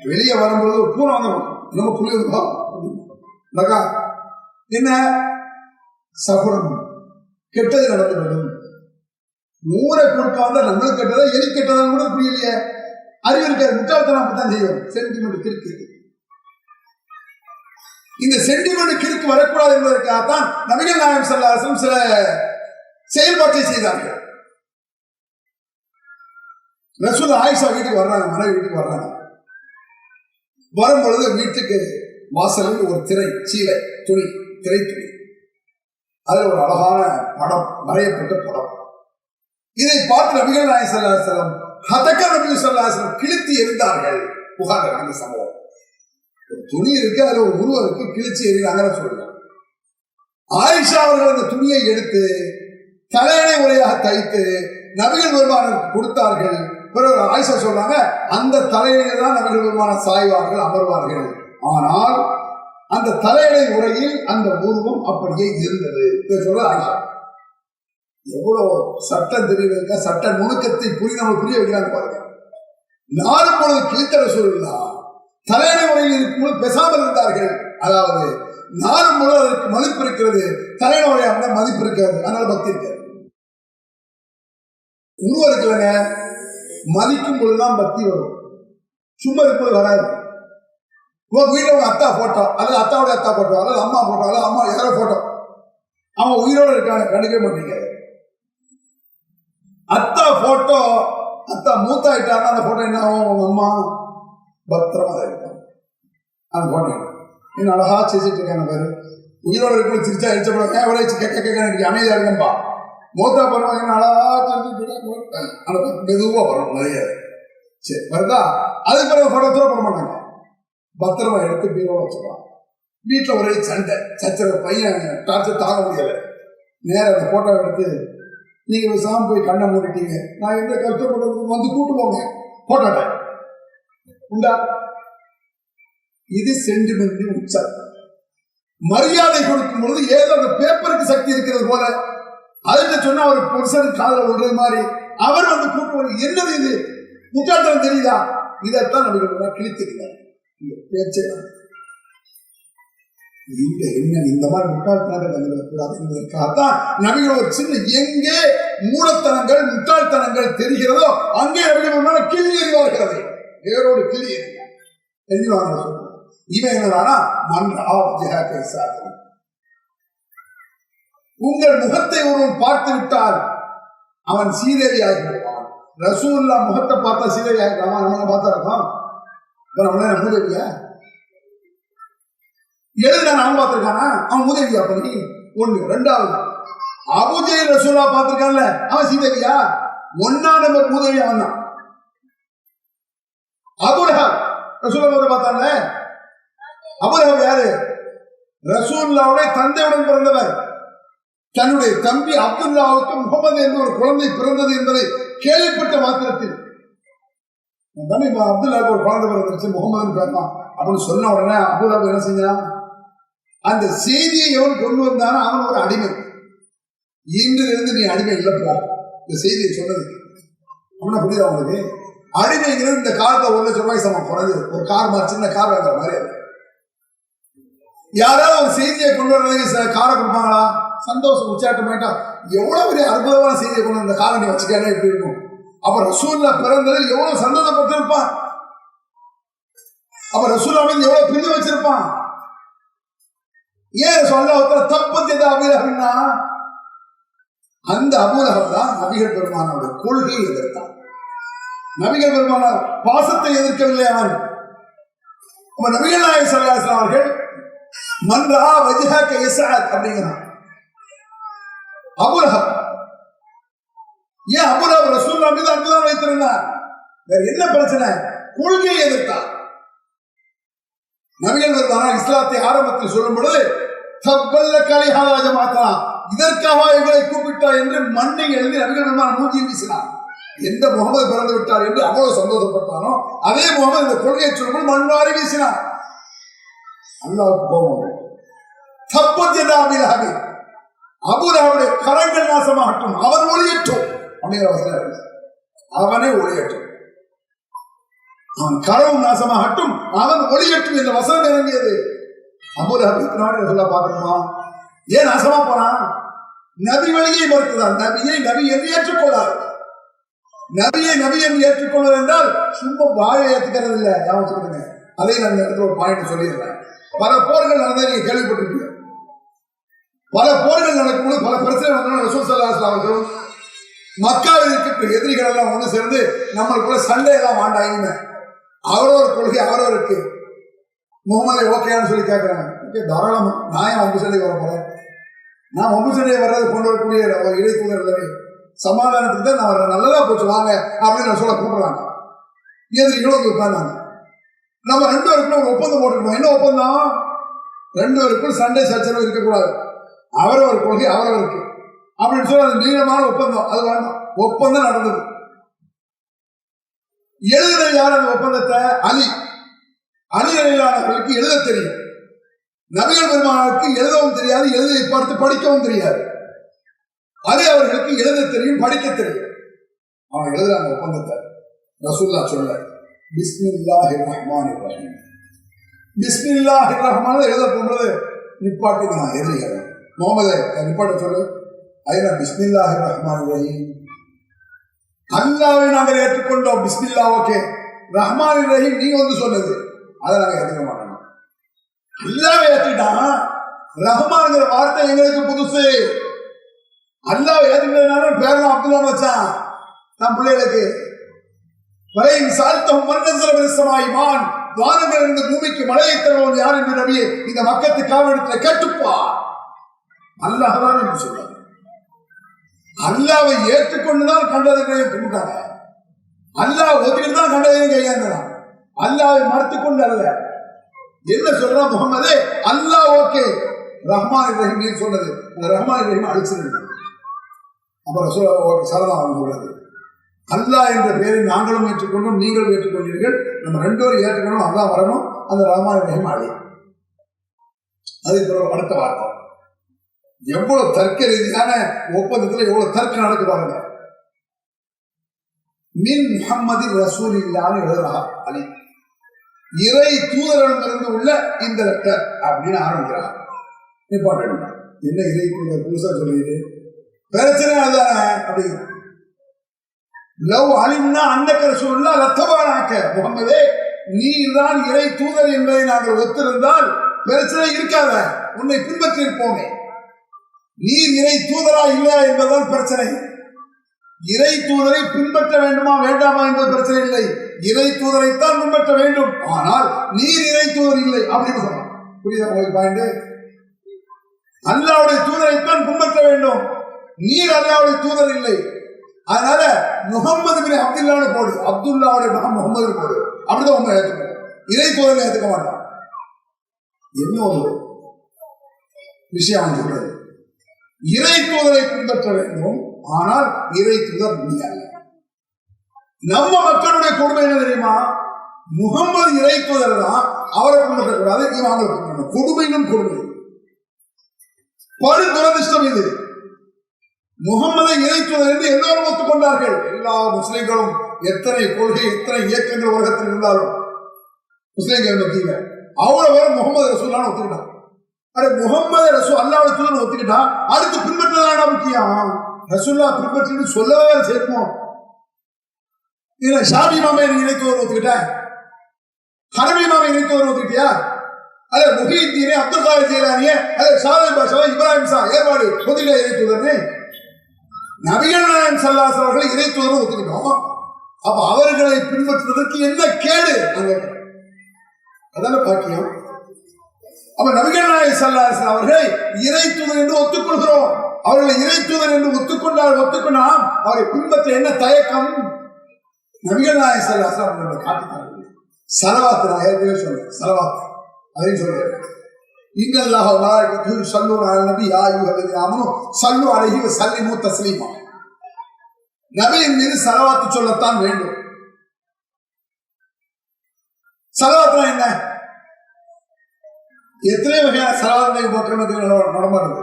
வெளியே வரும்போது ஒரு பூனை வந்து நம்ம புரியுதுப்பா என்ன சகுனம் கெட்டது நடந்துவிடும். ஊரை குறுக்க வந்தா நம்மளுக்கு கெட்டதா எலி கெட்டதான்னு கூட புரியலையே. அறிவு இருக்காது, முட்டாள்தனம் அப்படித்தான் செய்யும். சென்டிமெண்ட் கிறுக்கு. இந்த சென்டிமெண்ட் கிறுக்கு வரக்கூடாது என்பதற்காகத்தான் நபிகள் நாயகம் ஸல்லல்லாஹு அலைஹி வஸல்லம் சில செயல்பாட்டை செய்தார்கள். ரசூல் ஆயிஷா வீட்டுக்கு வர்றாங்க, மனைவி வீட்டுக்கு வர்றாங்க. வரும்பொழுது வீட்டுக்கு வாசலில் ஒரு திரை, சீலை துணி, திரை துணி, அதுல ஒரு அழகான படம், வரையப்பட்ட படம். இதை பார்த்து நபிகள் நாயகம் ஸல்லல்லாஹு அலைஹி வஸல்லம் ஹதக நபி ஸல்லல்லாஹு அலைஹி வஸல்லம் கிழித்து எறிந்தார்கள். புகார் அந்த சம்பவம். ஒரு துணி இருக்கு, அதுல ஒரு உருவம் இருக்கு, கிழிச்சு எறிகிறாங்கன்னு சொல்றாங்க. ஆயிஷா அவர்கள் அந்த துணியை எடுத்து தலையணை உரையாக தைத்து நபிகள் பெருமானுக்கு கொடுத்தார்கள். பிறகு ஆயிஷா சொல்றாங்க, அந்த தலையில தான் நபிகள் பெருமான சாய்வார்கள், அமர்வார்கள். ஆனால் அந்த தலையணை உரையில் அந்த உருவம் அப்படியே இருந்தது. சொல்ற ஆயிஷா எவ்வளவு சட்டம் தெரியுதுக்கா, சட்ட நுணுக்கத்தை புரிய வைக்கிறாங்க பாருங்க. நாலு பொழுது கிழித்தர சூழலா தலையணை உரையில் இருக்கும்போது பேசாமல் இருந்தார்கள். அதாவது நாலு பொழுது அதற்கு மதிப்பு இருக்கிறது, தலையணை உரையாக மதிப்பு இருக்காது, அதனால பக்தி இருக்காது. உருவம் இருக்குல்லங்க, மதிக்கும் பொழுதுதான் பக்தி வரும், சும்மா இருக்கும்போது வராது. வீட்டில் உங்க அத்தா போட்டோ, அல்லது அத்தாவுடைய அத்தா போட்டோ, அல்லது அம்மா போட்டோ, அல்லது அம்மா யாரோ போட்டோ, அவங்க உயிரோடு இருக்காங்க, கண்டுக்கவே மாட்டீங்க. அத்தா போட்டோ, அத்தா மூத்தாயிட்டாருன்னா அந்த போட்டோ என்ன ஆகும்? அவங்க அம்மா பத்திரமா தான் இருக்கும். அந்த போட்டோ இன்னும் அழகா சிரிச்சிட்டு இருக்காங்க பாரு. உயிரோடு இருக்கும்போது சிரிச்சா அடிச்சப்பட ஒரே கேட்க அமைதியா இருக்கம்பா. மூத்தா பருவம் அழகா சிரிச்சுட்டு அந்த மெதுவா வரும் நிறைய. சரி வருதா? அதுக்கு பிறகு போட்டோ தூர போட மாட்டாங்க, பத்திரமா எடுத்து பீரோல வச்சுருவாங்க. வீட்டில் ஒரே சண்டை சச்சரவு, பையன் டார்ச்சர் தாங்க முடியலை. நேரம் அந்த போட்டோ எடுத்து, நீங்க சாமி போய் கண்ணை மூடிட்டீங்க, நான் எந்த கஷ்டப்படுறது வந்து கூட்டு போங்க போட்டோட்ட உண்டா? இது சென்டிமெண்ட் உச்சம். மரியாதை கொடுக்கும் பொழுது ஏதோ அந்த பேப்பருக்கு சக்தி இருக்கிறது போல, அதுக்கு சொன்னா ஒரு புருஷனுக்கு காதல விடுறது மாதிரி அவர் வந்து கூட்டு, என்னது இது முட்டாள்தனம் தெரியுதா? இதைத்தான் நபிகள் கிழித்திருக்கிறார். இந்த பேச்சை இந்த மாதிரி முட்டாள்தனங்கள் வந்துவிடக்கூடாது என்பதற்காகத்தான் நபிகள் ஒரு சின்ன, எங்கே மூலத்தனங்கள் முட்டாள்தனங்கள் தெரிகிறதோ அங்கே நபிகள் கிளி எறிவார்கள், வேரோடு கிளி எறிவாங்க. இவன் என்னடானா உங்கள் முகத்தை ஒருவன் பார்த்து விட்டால் அவன் சீதேவி ஆகிவிடுவான். ரசூல்லா முகத்தை பார்த்தா சீதேவி ஆகிடுவான். நம்ம பார்த்தா இருக்கான் மூதேவியா? எழுதுனா அவன் பார்த்திருக்கானா? அவன் மூதேவியா பண்ணி ஒண்ணு. ரெண்டாவது, அபூஜஹல் ரசூல்லா பார்த்திருக்கான்ல, அவன் சீதேவியா? ஒன்னாம் நம்பர் மூதேவி அவன் தான். அபூலஹப் ரசூல்லா பார்த்தான்ல, அபூலஹப் யாரு? ரசூலுல்லாஹ்வுடைய தந்தையுடன் பிறந்தவர். தன்னுடைய தம்பி அப்துல்லாவுக்கு முகமது என்ற ஒரு குழந்தை பிறந்தது என்பதை கேள்விப்பட்ட மாத்திரத்தில், தம்பி அப்துல்லாவுக்கு ஒரு குழந்தை பிறந்துருச்சு, முகமது பிறந்தான் அப்படின்னு சொன்ன உடனே அபூலஹப் என்ன செஞ்சான்? அந்த செய்தியை எவன் கொண்டு வந்தானோ அவன் ஒரு அடிமை. இன்றிலிருந்து நீ அடிமை இல்லப்பா, இந்த செய்தியை சொன்னது அவனை புரியுதா அவனுக்கு? அடிமைங்கிறது இந்த காலத்துல 1 லட்சம் ரூபாய் சமம் குறைஞ்சது. ஒரு கார் மாதிரி, சின்ன கார் வாங்குற மாதிரி. அது யாராவது ஒரு செய்தியை கொண்டு வர்றதுக்கு காரை கொடுப்பாங்களா? சந்தோஷம் உச்சாட்டமாயிட்டா எவ்வளவு பெரிய அற்புதமான செய்தியை கொண்டு வந்த காரை நீ வச்சுக்கானே எப்படி இருக்கும்? அப்ப ரசூல்லா பிறந்ததில் எவ்வளவு சந்தோஷப்பட்டிருப்பான், அப்ப ரசூல்லா மீது எவ்வளவு பிரிஞ்சு வச்சிருப்பான். ஏன் சொல்ல தப்பத்தது அபூலஹப்னா, அந்த அபூலஹப் தான் நபிகள் பெருமானோட கொள்கையை எதிர்த்தான். நபிகள் பெருமானார் பாசத்தை எதிர்க்கவில்லை அவன். நபிகள் நாயகம் ஸல்லல்லாஹு அலைஹி வஸல்லம் அவர்கள் மன்றா வஜ்ஹக யஸ்அத் அப்படிங்கிறான். அபூலஹப் ஏன் அபூலஹப் ரசூலுல்லாஹ் மீது அன்புதான் வைத்திருந்தார். வேற என்ன பிரச்சனை? கொள்கையை எதிர்த்தான். நபிகள் பெருமானார் இஸ்லாத்தை ஆரம்பத்தில் சொல்லும் பொழுது இதற்காக எங்களை கூப்பிட்டா என்று மண்ணை எழுதி நபிகள் பெருமானார் மூஞ்சி வீசினார். எந்த முகமது பிறந்து விட்டார் என்று அவ்வளவு சந்தோஷப்பட்டானோ அதே முகமது இந்த கொள்கையை சொல்லும்போது மண்வாரி வீசினார். அல்லாஹ்வுக்கு கோபம். தப்பத் அபூலஹப், அபூலஹபுடைய கரங்கள் நாசமாகட்டும், அவன் ஒளியட்டும் அப்படிங்கிற வசனம். அவனே ஒளியட்டும், அவன் கரவும் நாசமாகட்டும், அவன் ஒளியட்டும் என்ற வசனம் இறங்கியது. அபூலஹப் இத்தனை சொல்ல பார்க்கணுமா? ஏன் நாசமா போனான்? நபி வழியை மறுத்ததால். நபியை நபி என்று ஏற்றுக்கொள்ளார். நபியை நபி என்று ஏற்றுக்கொள்வது என்றால் சும்மா வாயை ஏற்றுக்கிறது இல்லை. ஞாபகம், அதை நான் இடத்துல ஒரு பாயிண்ட் சொல்லிடுறேன். பல போர்கள் நடந்ததை நீங்க கேள்விப்பட்டிருக்கீங்க. பல போர்கள் நடக்கும்போது பல பிரச்சனை நடந்தாலும் ரசூல் ஸல்லல்லாஹு அலைஹி வஸல்லம் மக்காவில் இருக்கிற எதிரிகள் எல்லாம் ஒன்று சேர்ந்து நம்மளுக்குள்ள சண்டையெல்லாம் வாண்டாயின்னு அவரோட கொள்கை அவரோருக்கு முகமது ஓகேன்னு சொல்லி கேட்கிறாங்க. ஓகே தாராளமா, நான் ஏன் ஒன்று சண்டை வர போறேன்? நான் ஒன்று சண்டை வர்றது கொண்டு வரக்கூடிய ஒரு இறை தூதர் சமாதானத்துக்கு தான் நான் வர்றேன், நல்லதா போச்சு வாங்க அப்படின்னு சொல்ல கூப்பிடுறாங்க. எதிரிகளும் வந்து உட்கார்ந்தாங்க. நம்ம 2 பேருக்குள்ள ஒரு ஒப்பந்தம் போட்டுக்கணும். என்ன ஒப்பந்தம்? 2 பேருக்குள் சண்டை சச்சரவு இருக்கக்கூடாது, அவரவர் கொள்கை அவரவருக்கு அப்படின்னு சொல்லி அது நீளமான ஒப்பந்தம். அது வேண்டாம், ஒப்பந்தம் நடந்தது. எழுதுற யார் அந்த ஒப்பந்தத்தை? அலி அலியானவர்களுக்கு எழுத தெரியும். நபிகள் பெருமானாருக்கு எழுதவும் தெரியாது, எழுதை பார்த்து படிக்கவும் தெரியாது. அலி அவர்களுக்கு எழுத தெரியும், படிக்க தெரியும். அவன் எழுதுறாங்க ஒப்பந்தத்தை. ரசூலுல்லாஹ் சொல்ல பிஸ்மில்லாஹிர் ரஹ்மானிர் ரஹீம், பிஸ்மில்லாஹிர் ரஹ்மான் எழுத போகும்போது நிப்பாட்டுங்க எதிரிகள். முகமது நிப்பாட்ட சொல்லு, ஐயா பிஸ்மில்லாஹிர் ரஹ்மானிர் ரஹீம், அல்லாஹ்வை நாங்கள் ஏற்றுக்கொண்டோம், பிஸ்மில்லா ஓகே, ரஹ்மானிர் ரஹீம் நீங்க வந்து சொன்னது அதை நாங்கள் ஏற்றுக்க மாட்டோம். அல்லாஹ்வை ஏற்றுக்கிட்டான், ரஹ்மான்ங்கிற வார்த்தை எங்களுக்கு புதுசு. அல்லாஹ்வை ஏற்றுக்கிட்டதுனால பேரன் அப்துல்லா வச்சான் தன் பிள்ளைகளுக்கு. வரையின் சால்த்தம் மன்னசல விருசமாயிமான், வானங்கள் இருந்து பூமிக்கு மழையை தருவோம் யார் என்று நபியே இந்த மக்கத்து காவலிடத்துல கேட்டுப்பா. அல்லாஹ் தான் என்று சொல்றாங்க. அல்லாவை ஏற்றுக்கொண்டுதான் கண்டதை கும்பிட்டாங்க. அல்லாஹ் ஒத்துக்கிட்டு தான் கண்டதையும் கையாண்டான். அல்லாவை மறுத்து கொண்டு அல்ல. என்ன சொல்றா முகமது? அல்லாஹ் ஓகே, ரஹ்மான் ரஹீம் சொன்னது, அந்த ரஹ்மான் ரஹீம் அழிச்சிருந்தாங்க. அப்புறம் சரதா சொல்றது, அல்லாஹ் என்ற பெயரை நாங்களும் ஏற்றுக்கொண்டோம், நீங்களும் ஏற்றுக்கொண்டீர்கள், நம்ம 2 பேரும் ஏற்றுக்கணும், அல்லாஹ் வரணும், அந்த ரஹ்மான் ரஹீம் அழி. அதுக்கு அடுத்த வார்த்தை எவ்வளவு தர்க்க ரீதியான ஒப்பந்தத்தில் எவ்வளவு தர்க்கம் நடக்கு பாருங்க. மின் முஹம்மது ரசூலில்லாஹி எழுதுறா அலி, இறை தூதரிடமிருந்து உள்ள இந்த லெட்டர் அப்படின்னு ஆரம்பிக்கிறார். என்ன இறை தூதர் புதுசா சொல்லியது? பிரச்சனை அதுதானே அப்படிங்கிற. லவ் அலிம்னா அன்னக்க ரசூலுல்லாஹ் லத்தபானாக்க, முகமதே நீ தான் இறை தூதர் என்பதை நாங்கள் ஒத்திருந்தால் பிரச்சனை இருக்காத, உன்னை பின்பற்றி இருப்போமே. நீ இறை தூதரா இல்லையா என்பதுதான் பிரச்சனை. இறை தூதரை பின்பற்ற வேண்டுமா வேண்டாமா என்பது பிரச்சனை இல்லை. இறை தூதரைத்தான் பின்பற்ற வேண்டும், ஆனால் நீர் இறை தூதர் இல்லை அப்படின்னு சொல்லலாம். புரியுதா உங்களுக்கு பாயிண்ட்? அல்லாஹ்வுடைய தூதரைத்தான் பின்பற்ற வேண்டும், நீர் அல்லாஹ்வுடைய தூதர் இல்லை. அதனால முகமது பின் அப்துல்லாஹ்னு போடு, அப்துல்லாஹ்வுடைய மகன் முகமது போடு, அப்படிதான் உண்மை ஏற்றுக்கணும். இறை தூதரை ஏற்றுக்க மாட்டான். என்ன ஒரு விஷயம் சொல்றது, இறை தூதரை பின்பற்ற வேண்டும், ஆனால் இறை தூதர் முடியாது. நம்ம மக்களுடைய கொடுமை என்ன தெரியுமா? முகமது இறை தூதர் தான், அவரை பின்பற்றக்கூடாது, இவன் அவங்களை பின்பற்றணும். கொடுமையும் கொடுமை, படு துரதிஷ்டம் இது. முகமதை இறை தூதர் என்று எல்லோரும் ஒத்துக்கொண்டார்கள். எல்லா முஸ்லிம்களும் எத்தனை கொள்கை எத்தனை இயக்கங்கள் உலகத்தில் இருந்தாலும் முஸ்லிம்கள் மத்தியில அவ்வளவு பேரும் முகமது ரசூலான்னு ஒத்துக்கிட்டான். முகமது ரசூல் அல்லாஹ்வுடைய தூதர் ஒத்துக்கிட்டா அடுத்து பின்பற்றதான முக்கியம். ரசூல்லா பின்பற்றி சொல்லவே சேர்ப்போம். இதுல ஷாபி மாமை இறை தூதர் ஒத்துக்கிட்ட, ஹரபி மாமை இறை தூதர் ஒத்துக்கிட்டியா? அல்ல முஹித்தீனே அப்துல் காதர் ஜீலானியே, அல்ல ஷாஹி பாஷா இப்ராஹிம் ஷா ஏற்பாடு ஒத்துக்கிட்ட இறை தூதர்னு நபிகள் நாயகம் ஸல்லல்லாஹு அலைஹி வஸல்லம் இறை தூதர் ஒத்துக்கிட்டோம். அப்ப அவர்களை பின்பற்றுவதற்கு என்ன கேடு? அதான பாக்கியம். அப்ப நபிகள் நாயகம் ஸல்லல்லாஹு அலைஹி வஸல்லம் அவர்களை இறை தூதர் என்று ஒத்துக்கொள்கிறோம். அவர்களை இறை தூதர் என்று ஒத்துக்கொண்டால் அவரை பின்பற்ற என்ன தயக்கம்? நபிகள் நாயகம் ஸல்லல்லாஹு அலைஹி வஸல்லம் காட்டினார்கள். ஸலவாத் நான் ஏற்கனவே சொன்னேன், ஸலவாத் அதையும் சொல்றேன். இன்னல்லாஹ வ மலாயிகத்துஹு யுஸல்லூன அலன் நபி யா அய்யுஹல்லதீன ஆமனூ ஸல்லூ அலைஹி வ ஸல்லிமூ தஸ்லீமா. நபியின் மீது ஸலவாத் சொல்லத்தான் வேண்டும். ஸலவாத்னா என்ன? எத்தனை வகையான ஸலவாத்தை மக்களுக்கு நடமாடுது.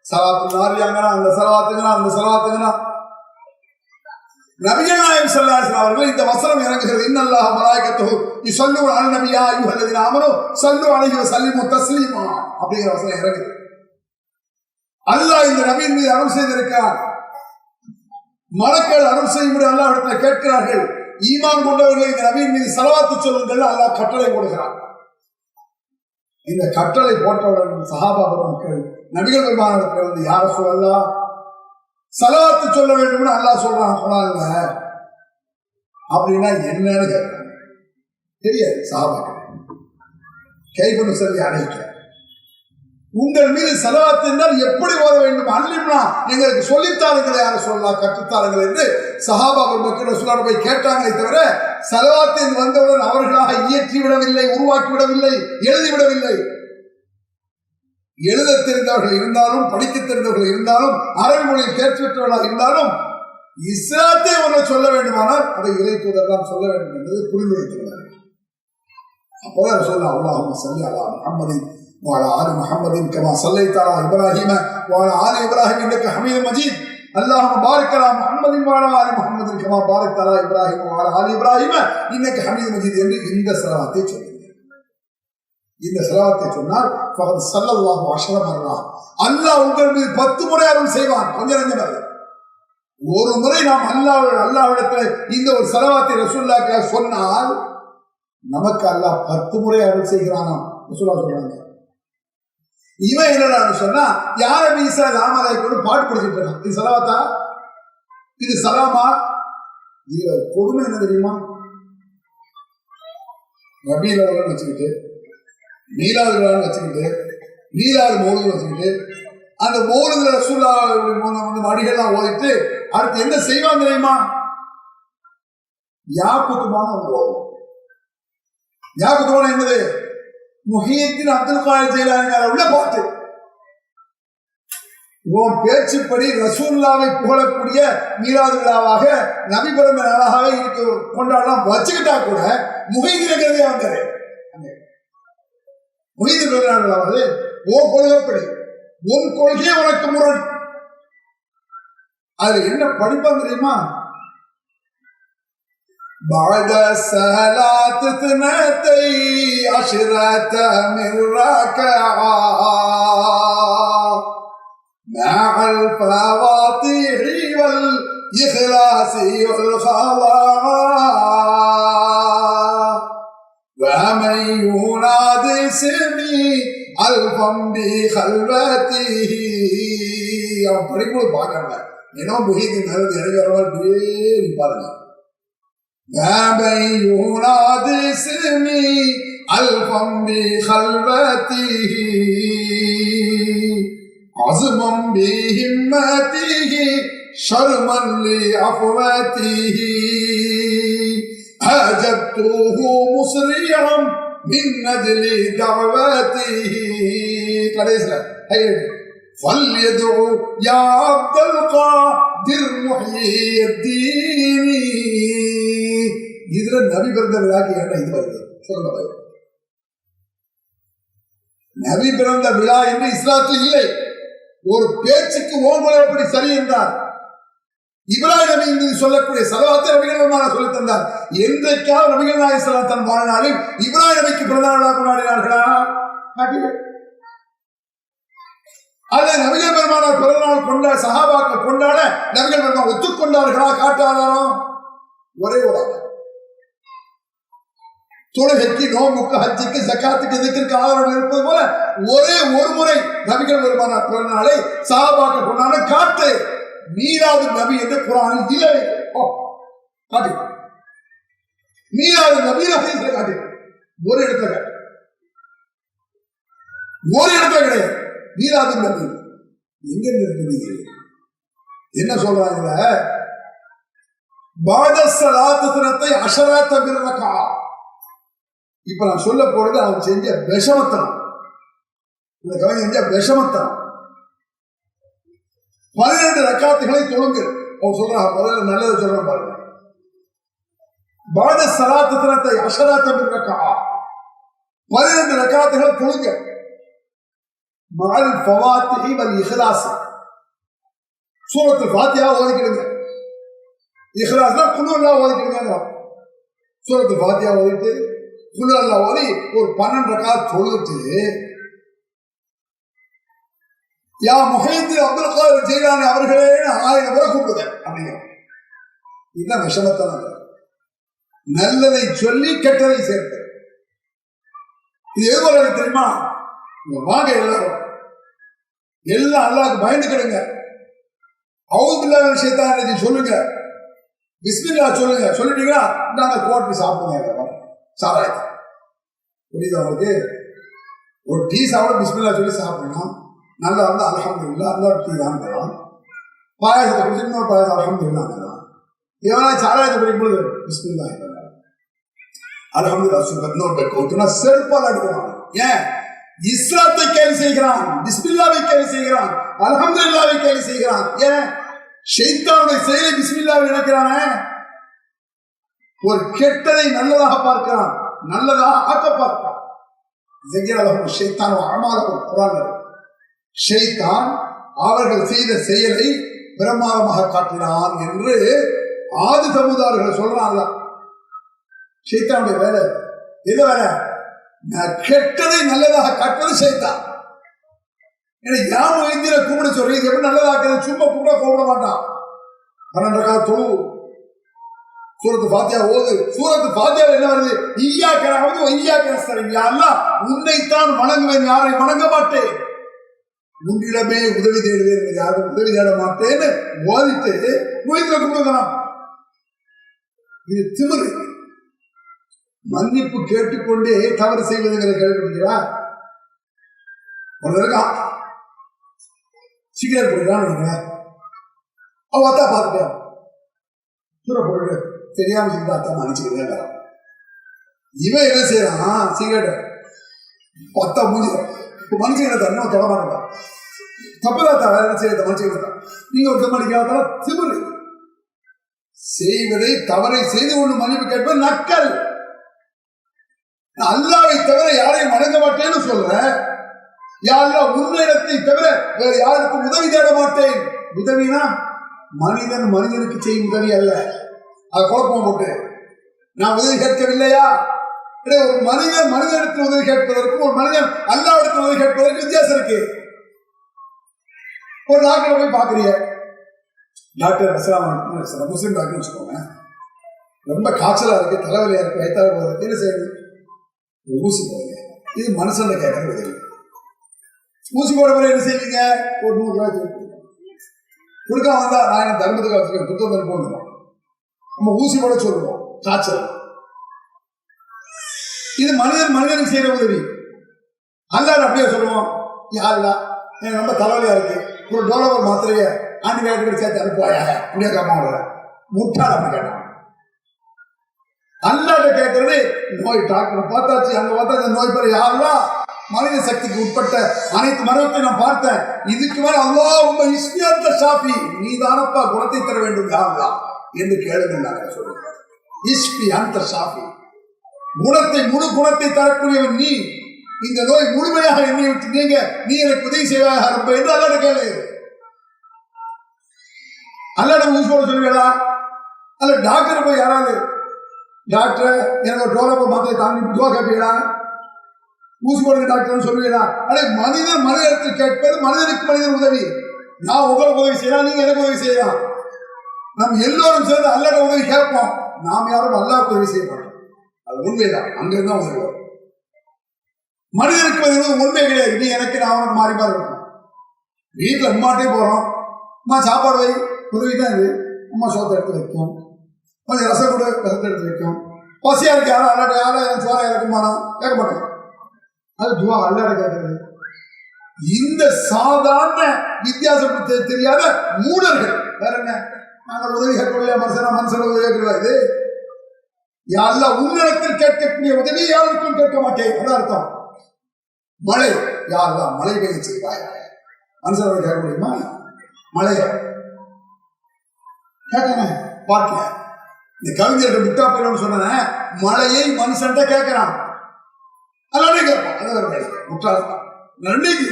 ஸலவாத்து நாரியாங்கனா, அந்த ஸலவாத்துங்கனா, அந்த ஸலவாத்துங்கனா. நபிகள் நாயகம் ஸல்லல்லாஹு அலைஹி வஸல்லம் அவர்கள் இந்த வசனம் இறங்குகிறது. இன்னல்லாஹ வ மலாயிகத்துஹு யுஸல்லூன அலன் நபி யா அய்யுஹல்லதீன ஆமனூ ஸல்லூ அலைஹி வ ஸல்லிமூ தஸ்லீமா அப்படிங்கிற வசனம் இறங்குது. அல்லாஹ் இந்த நபியின் மீது அருள் செய்திருக்கிறார். மலக்கள் அருள் செய்யும்படி அல்லாஹ் இடத்துல கேட்கிறார்கள். ஈமான் கொண்டவர்கள் இந்த நபியின் மீது ஸலவாத்து சொல்லுங்கள் அல்லாஹ் கட்டளை கொடுக்கிறார். இந்த கட்டளை போட்டவுடன் சஹாபா பெருமக்கள் நபிகள் பெருமானாருக்கு வந்து யார சொல்லலாம் சலவாத்து சொல்ல வேண்டும்னு அல்லாஹ் சொல்றான் குர்ஆன்ல அப்படின்னா என்னன்னு கேட்கிறாங்க. தெரியாது சஹாபாக்கள். கைஃப நுஸல்லி அலைக்க, உங்கள் மீது சலவாத்து என்றால் எப்படி ஓத வேண்டும் அல்லிம்னா எங்களுக்கு சொல்லித்தாருங்களை யார சொல்லலாம், கற்றுத்தாருங்கள் என்று சஹாபாக்கள் மக்கள் ரசூலுல்லாஹ் போய் கேட்டாங்களே தவிர சலவாத்தின் வந்தவுடன் அவர்களாக இயற்றி விடவில்லை, உருவாக்கி விடவில்லை, எழுதிவிடவில்லை. எழுத தெரிந்தவர்கள் இருந்தாலும், படிக்க தெரிந்தவர்கள் இருந்தாலும், அரபி மொழியில் தேர்ச்சி பெற்றவர்களாக இருந்தாலும் இஸ்லாத்தை ஒன்று சொல்ல வேண்டுமானால் அதை இறை தூதர்தான் சொல்ல வேண்டும் என்பதை புரிந்து வைத்திருந்தார்கள். அப்போதான் சொல்லலாம், அல்லாஹும்ம ஸல்லி அலா முஹம்மதின் வ அலா ஆலி முஹம்மதின் கமா ஸல்லைத அலா இப்ராஹீம வ அலா ஆலி இப்ராஹீம் இன்னக ஹமீதும் மஜீத். அல்லாஹும்ம பாரிக் அலா முஹம்மதின் வ அலா ஆலி முஹம்மதின் கமா பாரக்த அலா இப்ராஹீம் வ அலா ஆலி இப்ராஹீம இன்னக ஹமீதும் மஜீத் என்று இந்த ஸலவாத்தை சொல்லுங்கள். இந்த ஸலவாத்தை சொன்னால் ஃபகத் ஸல்லல்லாஹு அலைஹி வஸல்லம் அல்லாஹ் உங்கள் மீது 10 முறை அருள் செய்வான். கொஞ்சம் நஞ்சம் ஒரு முறை நாம் அல்லாஹ்விடத்தில் இந்த ஒரு ஸலவாத்தை ரசூலுல்லாஹ்க்கு சொன்னால் நமக்கு அல்லாஹ் 10 முறை அருள் செய்கிறானாம். ரசூலுல்லாஹ் சொல்றாங்க. இவன் என்னடான்னு சொன்னா யார மீசா ராமராய்க்கு பாட்டு படிச்சுட்டு இருக்கான். இது ஸலவாத்தா, இது சலாமா? இது கொடுமை என்ன தெரியுமா? ரபீல் அவர்கள் வச்சுக்கிட்டு, மீலாது விழான்னு வச்சுக்கிட்டு, மீலாது மௌலுது வச்சுக்கிட்டு, அந்த மௌலுதுல ரசூலுல்லாஹ் அடிகள்லாம் ஓதிட்டு அடுத்து என்ன செய்வாங்க தெரியுமா? யாக்குத்துமான ஓதும். யாக்குத்துமான என்னது? முஹியத்தீன் அப்துல் காதிர் ஜீலானி உள்ள பாட்டு. உன் பேச்சுப்படி ரசூலுல்லாஹ்வை புகழக்கூடிய மீலாது விழாவாக நபி பிறந்த நாளாகவே இதுக்கு கொண்டாடலாம் வச்சுக்கிட்டா கூட முஹியத்தீன் வந்தாரு. முஹியத்தீன் பிறந்த நாள் விழாவது உன் கொள்கைப்படி, உன் கொள்கையே உனக்கு முரண். அது என்ன படிப்பாங்க தெரியுமா? بعد الصلاة 12 من ركعة مع الفواتح والإخلاص والخلاء ومن ينادي اسمي ألفا بخلوته. அவன் படிக்கும்போது பார்க்கல ஏன்னா முஹியத்தீன் நல்லது இறங்கி வரவாறு பாருங்க. ومن ينادي اسمي ألفا بخلوته عزما بهمته شرما لعفوته أجبته مسرعا من أجل دعوته. فليدعو يا عبد القادر محيي الدين. இதுல நபி பிறந்த விழாக்கு என்ன இது வருது சொல்லுங்க. நபி பிறந்த விழா என்று இஸ்லாத்தில் இல்லை. ஒரு பேச்சுக்கு ஓங்குல எப்படி சரி என்றார். இப்ராஹிம் நபி மீது சொல்லக்கூடிய ஸலவாத்தை நபிகள் பெருமானார் சொல்லித் தந்தார். என்றைக்காவது நபிகள் நாயகம் ஸல்லல்லாஹு அலைஹி வஸல்லம் வாழ்நாளில் இப்ராஹிம் நபிக்கு பிறந்த நாளாக கொண்டாடினார்களா? அல்லது நபிகள் பெருமானார் பிறந்த நாள் கொண்டாட சஹாபாக்கள் கொண்டாட நபிகள் பெருமானார் ஒத்துக்கொண்டார்களா? காட்டாதாரோ? ஒரே ஒரு தொழுகைக்கு, நோம்புக்கு, ஹஜ்ஜுக்கு, ஜகாத்துக்கு, இதுக்கு ஆதரவு இருப்பது போல ஒரே ஒரு முறை நபிகள் பெருமானார் பிறந்த நாளை சஹாபாக்கள் கொண்டாட காட்டு. மீலாது நபி என்று குர்ஆனில் இல்லை. காட்டு மீலாது நபி ஹதீஸ்ல காட்டு. ஒரு இடத்துல காட்டு, ஒரு இடத்துல கிடையாது. மீலாது நபி எங்க இருக்கு? என்ன சொல்றாங்க? பாத ஸலாத் 10 மின் ரக்ஆ. இப்ப நான் சொல்ல போறது அவன் செஞ்ச விஷமத்தனம். இந்த கவிஞன் செஞ்ச விஷமத்தனம். 12 ரக்காத்துகளை தொழுங்க. அவன் சொல்றான், முதல்ல நல்லது சொல்றான் பாருங்க. பாத ஸலாத் 10 மின் ரக்ஆ, 12 ரக்காத்துகள் தொழுங்க. மஅல் ஃபவாத்திஹி வல் இஹ்லாஸ். சூரத்துல் ஃபாத்திஹா ஓதிக்கிடுங்க. இஹ்லாஸ்னா குல் அல்லாஹ் ஓதிக்கிடுங்க. சூரத்துல் ஃபாத்திஹா ஓதிட்டு குல் அல்லாஹ் ஓதி ஒரு 12 ரக்காத் தொழுதுட்டு யா முஹையத்தீன் அப்துல் காதிர் ஜீலானி அவர்களே 1000 முறை கூப்பிடுங்க அப்படிங்கிறான். இதுதான் விஷமத்தனம். நல்லதை சொல்லி கெட்டதை சேர்த்து. இது எது போல தெரியுமா? வாங்க எல்லாரும் எல்லாம் அல்லாஹ்வுக்கு பயந்துக்கிடுங்க. அவுது பில்லாஹ் ஷைத்தானிர் ரஜீம் சொல்லுங்க, பிஸ்மில்லாஹ் சொல்லுங்க. சொல்லிட்டீங்களா, நாங்க கோட்டை சாப்பிடுங்க சாராயத்தை. புரியுதா உங்களுக்கு? ஒரு டீ சாப்பிட பிஸ்மில்லாஹ் சொல்லி சாப்பிடணும். நல்லா இருந்தா அல்ஹம்துலில்லாஹ், நல்லா டீ தான் தரலாம். பாயாசத்தை குடிச்சு இன்னொரு பாயாசம் அல்ஹம்துலில்லாஹ் தரலாம். எவனா சாராயத்தை குடிக்கும் பொழுது பிஸ்மில்லாஹ் அல்ஹம்துலில்லாஹ் சொல்லுங்க, இன்னொரு பேர் கோத்துனா செருப்பால் அடிக்கிறான். ஏன்? இஸ்லாத்தை கேள்வி செய்கிறான், பிஸ்மில்லாவை கேள்வி செய்கிறான், அல்ஹம்துலில்லாவை கேள்வி செய்கிறான். ஏன்? ஷைத்தானுடைய செயலை பிஸ்மில்லாவை நினைக்கிறானே. ஒரு கெட்டதை நல்லதாக பார்க்கிறான், நல்லதாக ஆக்க பார்க்கிறான். ஷைத்தான் அவர்கள் செய்த செயலை பிரமாதமாக காட்டினான் என்று ஆதி சமுதாயர்கள் சொல்றாங்க. ஷைத்தானுடைய வேலை எது வேலை? கெட்டதை நல்லதாக காட்டுறது ஷைத்தான். யாரும் வைத்தியரை கூப்பிட சொல்றீங்க, எப்படி நல்லதாக்குறது? சும்மா கூப்பிட மாட்டான். 12 கால தொழு, சூரத்து ஃபாத்தியா ஓது. சூரத்து ஃபாத்தியாவில் என்ன வருது? இய்யாக்க நஅபுது வ இய்யாக்க நஸ்தஈன். யா அல்லாஹ், உன்னைத்தான் வணங்குவேன், யாரை வணங்க மாட்டேன். உன்னிடமே உதவி தேடுவேன், யாரும் உதவி தேட மாட்டேன்னு ஓதிட்டு வைத்தியரை கூப்பிடுறான். இது திமிரு. மன்னிப்பு கேட்டுக்கொண்டே தவறு செய்வதுங்கிற கேள்விப்பட்டீங்களா? இருக்கான், சிகரெட் பிடிக்கிறான்னு அவ அத்தா பார்த்துட்டேன், சூற போட்டு தெரியாம செஞ்சா அத்தா மன்னிச்சுக்கிறேன். இவன் என்ன செய்யறான்? சிகரெட் பத்தா மூஞ்சி மனுஷங்களை தண்ணி தொட மாட்டான். தப்புதாத்தா வேற என்ன செய்யறத மனுஷங்களை நீங்க ஒரு மன்னிக்காத திமிரு. செய்வதை தவறை செய்து கொண்டு மன்னிப்பு கேட்பது நக்கல். அல்லாவை தவிர யாரையும் வணங்க மாட்டேன்னு சொல்ற. யாரெல்லாம் உன்னிடத்தை தவிர வேற யாருக்கும் உதவி தேட மாட்டேன். உதவினா மனிதன் மனிதனுக்கு செய்யும் உதவி அல்ல. அதை குழப்பம் போட்டு நான் உதவி கேட்கவில்லையா? ஒரு மனிதன் மனிதனுக்கு உதவி கேட்பதற்கும் ஒரு மனிதன் அல்லாவிடத்தில் உதவி கேட்பதற்கு வித்தியாசம் இருக்கு. ஒரு டாக்டரை போய் பாக்குறீங்க, டாக்டர் முஸ்லீம் டாக்டர் வச்சுக்கோங்க, ரொம்ப காய்ச்சலா இருக்கு, தலைவலியா இருக்கு, வயிற்றால போகுது, என்ன செய்யணும்? ஊசி போடுங்க. இது மனுஷன் கேட்கற உதவி. ஊசி போட போற என்ன செய்வீங்க? ஒரு 100 ரூபாய் கொடுக்க வந்தா நான் என்ன தர்மத்துக்கு வச்சுருக்கேன், புத்தகம் போடுவோம், நம்ம ஊசி போட சொல்லுவோம். காய்ச்சல். இது மனிதன் மனிதனுக்கு செய்யற உதவி. அல்லாத அப்படியே சொல்லுவோம், யாருடா எனக்கு ரொம்ப தலைவலியா இருக்கு, ஒரு டோலோவர் மாத்திரைய ஆன்டிபயோட்டிக் சேர்த்து அனுப்புவாயா அப்படியே கேட்பாங்க. முட்டாள் அப்படி கேட்டான். அல்லாட்ட கேட்கறது நோய். டாக்டர் பார்த்தாச்சு, அங்க பார்த்தா இந்த நோய் பேர் யாரெல்லாம் மனித சக்திக்கு உட்பட்ட அனைத்து மருத்துவத்தை நான் பார்த்தேன். இதுக்கு மேல அல்லாஹ் உங்க இஸ்மியத்த ஷாஃபி, நீ தானப்பா குணத்தை தர வேண்டும் யாரெல்லாம் என்று கேளுங்க. சொல்லுங்க, இஸ்மி அந்த ஷாஃபி, குணத்தை முழு குணத்தை தரக்கூடியவன் நீ. இந்த நோய் முழுமையாக என்னை விட்டு நீங்க, நீ எனக்கு உதவி செய்வாக இருப்ப என்று அல்லாட்ட கேளு. அல்லாட்ட ஊசி போட சொல்லுவீங்களா? அல்ல டாக்டர் போய் யாராவது டாக்டர் எனக்கு ஒரு டோலப்ப மாத்திரை தாங்கி துவா கேட்பீங்களா? ஊசி போடுங்க டாக்டர்னு சொல்லுவீங்களா? அதே மனிதன் மனிதனுக்கு கேட்பது மனிதனுக்கு மனிதன் உதவி. நான் உங்களுக்கு உதவி செய்யலாம், நீங்க எனக்கு உதவி செய்யலாம். நம்ம எல்லோரும் சேர்ந்து அல்லாஹ்வுடைய உதவி கேட்போம். நாம் யாரும் அல்லாஹ்வுக்கு உதவி செய்ய மாட்டோம். அது உண்மைதான். அங்கிருந்து தான் உதவி வரும். மனிதனுக்கு உதவி உண்மை கிடையாது. நீ எனக்கு நான் அவனுக்கு மாறி மாறி இருக்கும். வீட்டில் அம்மாட்டே போறோம், அம்மா சாப்பாடு வை, உதவி தான் இது. அம்மா சோத்தை எடுத்து வைக்கும், கொஞ்சம் ரசம் கூட ரசத்தை எடுத்து வைக்கும். பசியா இருக்கு, யாரும் அல்லாட யாரும் சோறா இறக்குமானோ கேட்க மாட்டோம். அது துவா அல்லாட கேட்கறது. இந்த சாதாரண வித்தியாசம் தெரியாத மூடர்கள் வேற என்ன, நாங்கள் உதவி கேட்கவில்லையா? மனுஷன உதவி கேட்கிறதா? இது யாரெல்லாம் உன்னிடத்தில் கேட்கக்கூடிய உதவி யாருக்கும் கேட்க மாட்டேன். அதான் அர்த்தம். மழை, யாரெல்லாம் மழை பெய்ய செய்வாய். மனுஷன கேட்க முடியுமா? மழைய கேட்கணும். பாட்டுல இந்த கவிஞர்கள் முட்டாப்பையில சொன்ன மழையை மனுஷன் கேட்கிறான், அல்லாடே கேட்பான். அது ஒரு மழை முட்டாளத்தான். நன்றிக்கு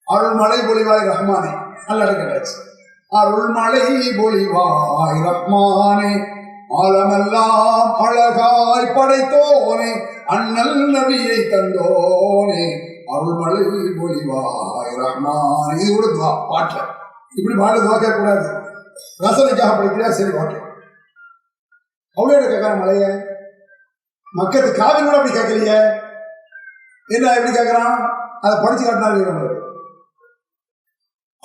அருள் மழை பொழிவாய் ரஹ்மானே அல்லாடே கேட்டாச்சு. அருள் மழை பொழிவாய் ரஹ்மானே, ஆலமெல்லாம் அழகாய் படைத்தோனே, அண்ணல் நபியை தந்தோனே, அருள் மழை பொழிவாய் ரஹ்மானே. இது கூட துவா பாட்டுல. இப்படி பாட்டு துவா கேட்கக்கூடாது. ரசனைக்காக படிக்கிறா, சரி ஓகே. அவ்வளோ கேட்கற மழைய மக்கத்து காவி கூட அப்படி கேட்கலையே. என்ன எப்படி கேட்கறான்? அதை படிச்சு காட்டினாரு.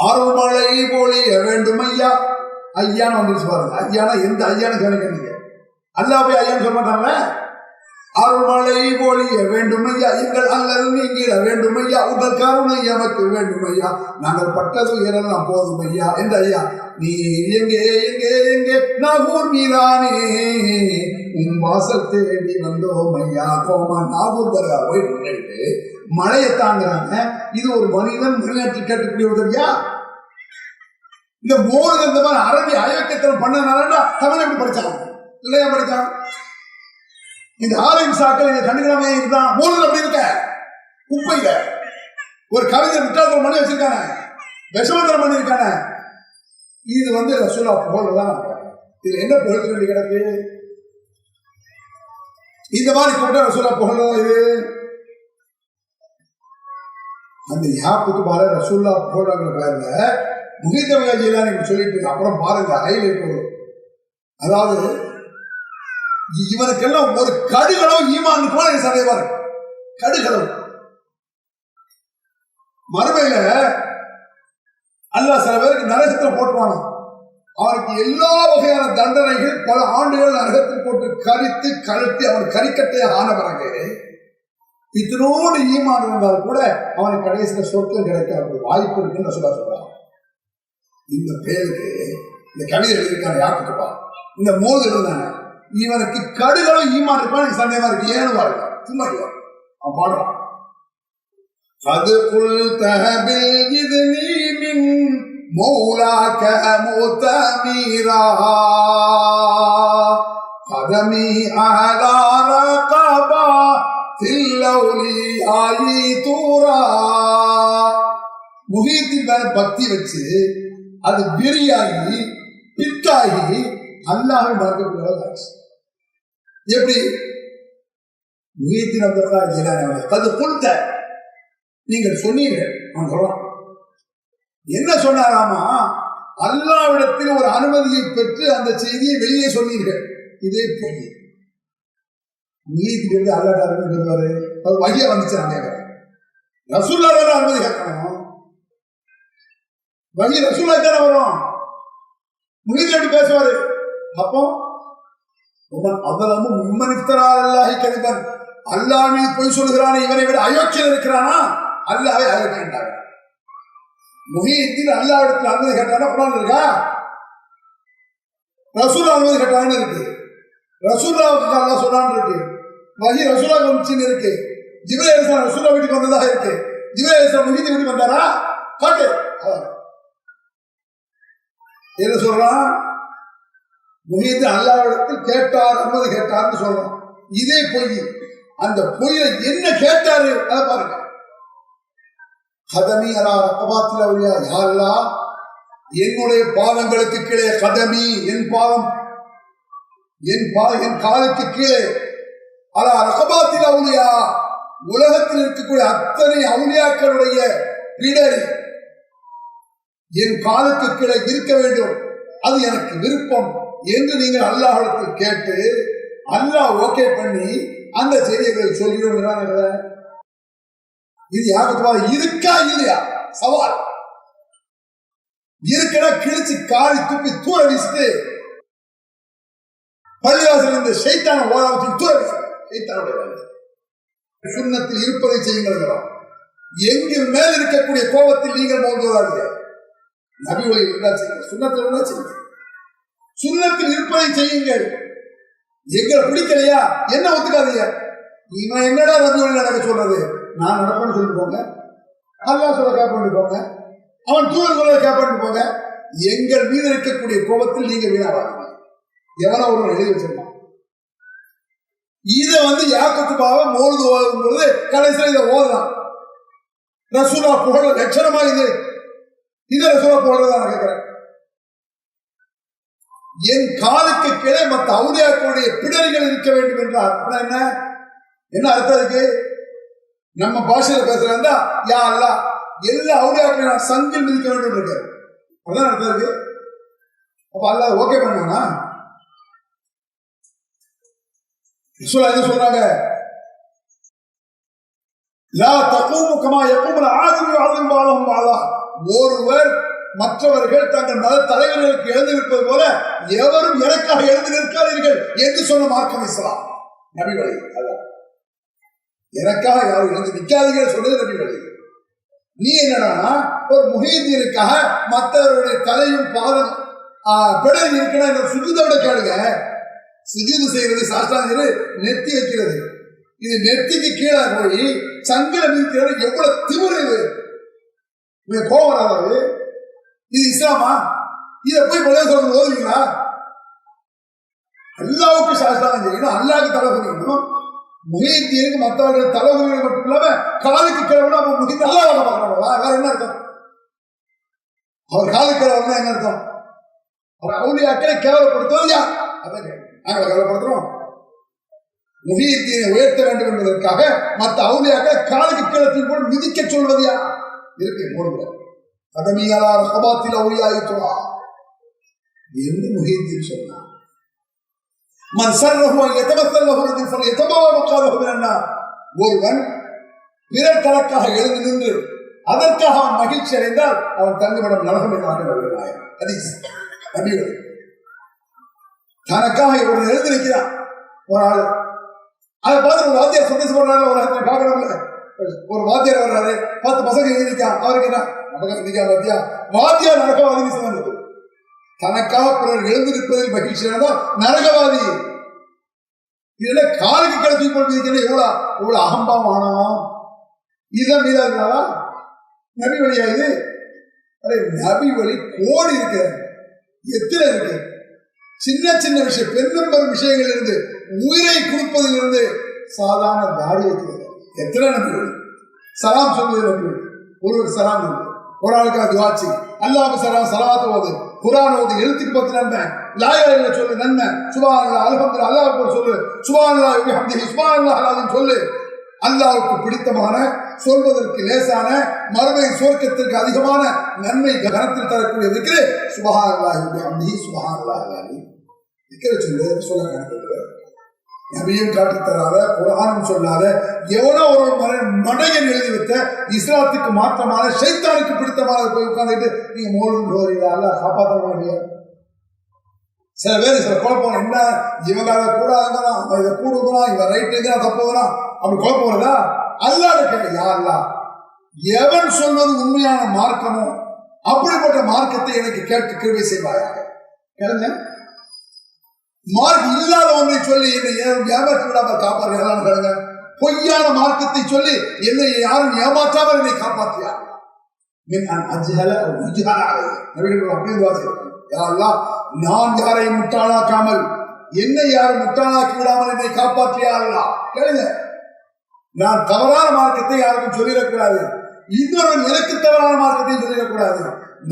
அருள்மழை பொழிய வேண்டும் ஐயா. ஐயான்னு வந்துருச்சு பாருங்க. ஐயானா எந்த ஐயான்னு கவனிக்கிறீங்க? அல்லாஹ் போய் ஐயான்னு சொல்ல மாட்டாங்களே. அருள்மழை பொழிய வேண்டும் ஐயா, எங்கள் அல்லல் நீங்கிட வேண்டும் ஐயா, உங்கள் கருணை எமக்கு வேண்டும் ஐயா, நாங்கள் பட்டது உயரெல்லாம் போதும் ஐயா என்ற ஐயா. நீ எங்கே எங்கே எங்கே நாகூர் மீதானே உன் வாசல் தேடி வந்தோம் ஐயா. கோமா நாகூர் தர்கா போய் நின்றுட்டு மழையை தாங்குறாங்க. இது ஒரு மனிதன் வெளிநாட்டில் கேட்கக்கூடிய உதவியா? இந்த மோடு இந்த மாதிரி அரபி அயோக்கியத்தனம் பண்ணனாலா தமிழ் எப்படி படிச்சாங்க? இல்லையா படிச்சாங்க? இந்த ஆலயம் சாக்கள் இங்க கண்டுக்கிறாமே இருந்தான். மோடுல அப்படி இருக்க குப்பையில ஒரு கவிதை விட்டால் மணி வச்சிருக்காங்க, விஷமந்திரம் பண்ணி இருக்காங்க. இது வந்து ரசூலா புகழ்தான். இதுல என்ன புகழ் சொல்லி கிடக்கு? இந்த மாதிரி கூப்பிட்டா ரசூலா புகழ்தான். இது அந்த யாப்புக்கு பாரு ரசூல்லா புகழ்றாங்கிற பேர்ல முகிதவகாஜியெல்லாம் நீங்க சொல்லிட்டு அப்புறம் பாருங்க ஹைலைட் வரும். அதாவது இவனுக்கெல்லாம் ஒரு கடுகளவு ஈமான் போல சந்தேகமா கடுகளவு. மறுமையில அல்லாஹ் சில பேருக்கு நரகத்துல போட்டுவானோ, அவனுக்கு எல்லா வகையான தண்டனைகள் பல ஆண்டுகள் நரகத்தில் போட்டு கரித்து கழட்டி அவன் கரிக்கட்டையாக ஆன பிறகு இத்தனோடு ஈமான் இருந்தால் கூட அவனுக்கு கடைசியில சொர்க்கம் கிடைக்காத வாய்ப்பு இருக்குன்னு சொல்றான். இந்த பேருக்கு இந்த கவிதை எழுதியிருக்கான யாக்குப்பா இந்த மோது இருந்தாங்க. இவனுக்கு கடுகளும் ஈமான் இருப்பான். எனக்கு சந்தேகமா இருக்கு. ஏன்னு பாருங்க, சும்மா அவன் பாடுறான். அது குல் தஹபில் இத்னி மின் மௌலாக முதமீரா கதமி அலா ரகபா தில்லௌலி ஆயி தூரா. முஹீத்தின் மேல பக்தி வச்சு அது பிரியாகி பித்தாகி அல்லாஹ்வை மறக்கக்கூடாது. எப்படி முஹீத்தின் அது கொடுத்த நீங்கள் சொன்னீர்கள். அவன் சொல்றான் என்ன சொன்னாராமா? அல்லாஹ்விடத்தில் ஒரு அனுமதியை பெற்று அந்த செய்தியை வெளியே சொன்னீர்கள். இதே பொய். முஹீத்தின் அல்லாஹ் சொல்வாரு வகையா வந்துச்சு. அந்த ரசூல்லா தானே அனுமதி கேட்கணும். வகி ரசூல்லா தானே வரும். முஹீத்தின் எப்படி பேசுவாரு? அப்போ அவரமும் உம்மனித்தரால்லாஹி கதிபன், அல்லாஹ் மீது பொய் சொல்லுகிறானே இவனை விட அயோக்கியன் இருக்கிறானா? அல்லாஹ்வை அயோக்கியன்றாங்க. முஹீத்தின் அல்லாஹ்விடத்தில் அனுமதி கேட்டானா குர்ஆன் இருக்கா? ரசூல்லா அனுமதி கேட்டான்னு இருக்கு. ரசூல்லாவுக்கு அல்லாஹ் சொன்னான்னு இருக்கு. வஹி ரசூலா வந்துச்சுன்னு இருக்கு. ஜிப்ரீல் அலைஹிஸ்ஸலாம் ரசூல்லா வீட்டுக்கு வந்ததாக இருக்கு. ஜிப்ரீல் அலைஹிஸ்ஸலாம் முஹீத்தின் வீட்டுக்கு வந்தாரா? காட்டு. என்ன சொல்றான்? முஹீத்தின் அல்லாஹ்விடத்தில் கேட்டார், அனுமதி கேட்டார்னு சொல்றான். இதே பொய். அந்த பொய்யில என்ன கேட்டாரு அதை பாருங்க. கதமி அலா ரகபாத்தில் அவுலியா, யா அல்லாஹ் என்னுடைய பாதங்களுக்கு கீழே, கதமி என் பாதம், என் காலுக்கு கீழே, அலா ரகபாத்தில் அவுலியா உலகத்தில் இருக்கக்கூடிய அத்தனை அவுலியாக்களுடைய பிடரி என் காலுக்கு கீழே இருக்க வேண்டும், அது எனக்கு விருப்பம் என்று நீங்கள் அல்லாஹ்விடத்தில் கேட்டு அல்லாஹ் ஓகே பண்ணி அந்த செய்திகளை சொல்லிடுவாங்க. இது யாருக்கு இருக்கா இல்லையா? சவால் இருக்கிற கிழிச்சு காலி துப்பி தூர வீசிட்டு பள்ளிவாசல் இந்த ஷைத்தான ஓராவத்தில் தூர வீச. சுன்னத்தில் இருப்பதை செய்யுங்கள். எங்கள் மேல் இருக்கக்கூடிய கோபத்தில் நீங்கள் மோதுவதாக நபி ஒளி இருந்தா செய்யுங்க, சுன்னத்தில் இருந்தா செய்யுங்க. சுன்னத்தில் இருப்பதை செய்யுங்கள். எங்களை பிடிக்கலையா என்ன ஒத்துக்காதீங்க. இவன் என்னடா நபி ஒளி நடக்க சொல்றது? நான் நடப்பேன்னு சொல்லிட்டு போங்க, அல்லாஹ் சொல்ல கேட்பேன் போங்க, அவன் தூதர் சொல்ல கேட்பேன் போங்க. எங்கள் மீது இருக்கக்கூடிய கோபத்தில் நீங்க வீணாவாங்க. எவனோ ஒரு எழுதி வச்சிருக்கான். இதை வந்து யாக்குத்துபாவை மோழுது ஓதும்போது கடைசியில் இதை ஓதலாம். ரசூலா புகழ லட்சணமா இதை ரசூலா புகழதான் கேட்கிறேன். என் காலுக்கு கீழே மற்ற அவுலியாக்களுடைய பிடரிகள் இருக்க வேண்டும் என்றார். என்ன அர்த்தம் இருக்கு? நம்ம பாஷையில பேசுறா, யா அல்லாஹ் எல்லா அவுலியாக்களையும் நான் சங்கில் மிதிக்க வேண்டும் இருக்காரு. அதான் அர்த்தம் இருக்கு. அப்ப அல்லாஹ் ஓகே பண்ணானா? என்ன சொல்றாங்க? லா தகூமு கமா யகூமுல் ஆதிமு யஅஸிமு பாலஹும் பாலா. ஒருவர் மற்றவர்கள் தங்கள் மத தலைவர்களுக்கு எழுந்து நிற்பது போல எவரும் எனக்காக எழுந்து நிற்காதீர்கள் என்று சொன்ன மார்க்கம் இஸ்லாம். நபி வழி அதான். எனக்காக யாரும் எழுந்து நிற்காதீர்கள் சொன்னது நபி வழி. நீ என்னன்னா ஒரு முஹீதீனுக்காக மற்றவருடைய தலையும் பாதம் பிடல் இருக்கணும். சுஜூதை விட கேளுங்க, சுஜூது செய்யறது சாஸ்திராங்க நெத்தி வைக்கிறது, இது நெத்திக்கு கீழே போய் சங்கில மிதிக்கிறது எவ்வளவு திமிரு. இது கோபம் வராது. இது இஸ்லாமா? இதை போய் பழைய சொல்றது ஓதுவீங்களா? அல்லாவுக்கு சாஸ்திராங்க செய்யணும், அல்லாவுக்கு தலை புரியணும். முஹீதீனுக்கு மற்றவர்கள் தலைவர்கள் மட்டும் இல்லாம காலுக்கு கிழவனா முஹீத் அல்லா வேலை பார்க்கறாங்களா? வேற என்ன அர்த்தம்? அவர் காலுக்கு கிழவனா என்ன அர்த்தம்? அவர் அவுலியாக்களை கேவலப்படுத்துவது யார்? அதான் நாங்களை கேவலப்படுத்துறோம். முஹீதீனை உயர்த்த வேண்டும் என்பதற்காக மற்ற அவுலியாக்களை காலுக்கு கீழத்தில் போட்டு மிதிக்க சொல்வது யார்? இருக்கு போடுங்க. கதமியார் சபாத்தில் அவுலியாயிட்டுவா என்று முஹீதீன் சொன்னார். மன் சர்ரஹு யதமத்தல் லஹு ரஜுல் ஃபல்யதமவ மகாதஹு மினன்னார். ஒருவன் பிறர் தனக்காக எழுந்து நின்று அதற்காக அவன் மகிழ்ச்சி அடைந்தால் அவன் தங்குமிடம் நரகம் என்றார்கள் நபிகள். ஹதீஸ் நபிகள் தனக்காக இவன் எழுந்து நிற்கிறான் ஒரு ஆள். அதை பார்த்து ஒரு வாத்தியார் சந்தோஷப்படுறாரு. ஒரு பார்க்கணும்ல, ஒரு வாத்தியார் வர்றாரு, 10 பசங்க எழுதிருக்கான். அவருக்கு என்ன வாத்தியா வாத்தியார் நரகவாதி சொன்னது. தனக்காக பிறர் எழுந்து நிற்பதில் மகிழ்ச்சி அடைந்தால் நரகவாதி. இதெல்லாம் காலுக்கு கிளப்பி கொண்டிருக்கிறது. எவ்வளவு அகம்பாவம் ஆனவன் இதெல்லாம் மீதாதுனாவா? நபி வழியா இது? அரே நபி வழி கோடி இருக்கு, எத்தனை இருக்கு. சின்ன சின்ன விஷயம், பெரும் பெரும் விஷயங்கள் இருந்து உயிரை கொடுப்பதிலிருந்து சாதாரண தாடி வைக்கிறது எத்தனை நபி வழி. சலாம் சொல்வது நபி வழி. ஒருவர் சலாம் சொல்வது, ஒரு ஆளுக்காக துவாச்சி, அல்லாஹ்வுக்கு சலாம் சலாத்து ஓது, குர்ஆன் ஓது, எழுத்துக்கு 10 நன்மை, லா இலாஹா இல்லல்லாஹ் சொல்லு நன்மை, சுப்ஹானல்லாஹ் அல்ஹம்துலில்லாஹ் அல்லாஹ்வுக்கு சொல்லு, சுப்ஹானல்லாஹ் வ பிஹம்திஹி சுப்ஹானல்லாஹ் அல்-அஸீம் சொல்லு. அல்லாஹ்வுக்கு பிடித்தமான, சொல்வதற்கு லேசான, மறுமை சுவர்க்கத்திற்கு அதிகமான நன்மை கனத்தில் தரக்கூடிய திக்ர் சுப்ஹானல்லாஹ் வ பிஹம்திஹி சுப்ஹானல்லாஹ் அல்-அஸீம். திக்ர் சொல்லு, சொல்ல கணக்கு நபியும் காட்டி தராத, குர்ஆனும் சொல்லாத, எவனோ ஒரு மடையன் எழுதி வைத்த இஸ்லாத்துக்கு மாற்றமான ஷைத்தானுக்கு பிடித்தமான போய் உட்கார்ந்துட்டு நீங்க மோல்னு போறீங்களா? காப்பாற்ற முடியாது. சில பேர் சில குழப்பம், என்ன இவங்க அதை கூடாதுங்கிறான், அவன் இதை கூடுங்கிறான், இவன் ரைட்டுங்கிறான், தப்புங்கிறான், அப்படி குழப்பம் வருதா? அல்லாஹ் கேட்க யாருலா எவன் சொல்வது உண்மையான மார்க்கமோ அப்படிப்பட்ட மார்க்கத்தை எனக்கு கேட்டு கிருபை செய்வாயாக. கேளுங்க. மார்க் இல்லாத ஒன்றை சொல்லி என்னை ஏமாற்றி விடாமல் காப்பாற்ற எல்லாம் கேளுங்க. பொய்யான மார்க்கத்தை சொல்லி என்னை யாரும் ஏமாற்றாமல் என்னை காப்பாற்றியா? நான் யாரையும் முட்டாளாக்காமல் என்னை யாரும் முட்டாளாக்கி விடாமல் என்னை காப்பாற்றியா? கேளுங்க. நான் தவறான மார்க்கத்தை யாருக்கும் சொல்லிடக்கூடாது, இன்னொரு எனக்கு தவறான மார்க்கத்தை சொல்லிடக்கூடாது,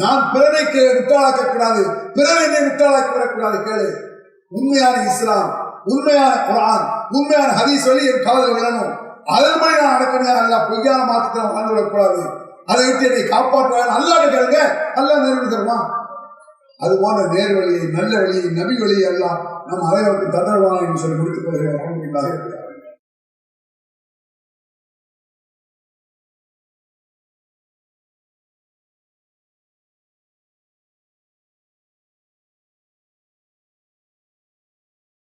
நான் பிறனை முட்டாளாக்க கூடாது, பிறர் என்னை முட்டாளாக்கி விடக்கூடாது. கேளு. உண்மையான இஸ்லாம், உண்மையான குர்ஆன், உண்மையான ஹதீஸ் வழி என் காதல் விழணும். அதன்படி நான் நடக்கணும். அல்ல பொய்யான மாற்றத்தை வாழ்ந்து விடக்கூடாது. அதை விட்டு என்னை காப்பாற்றுவாங்க. அல்லாஹ் கேளுங்க, அல்லாஹ் நேர்வழி தருவான். அது போன்ற நேர் வழியை, நல்ல வழியை, நபி வழியை எல்லாம் நம் அனைவருக்கும் தந்தருவான் என்று சொல்லி முடித்துக் கொள்கிறேன்.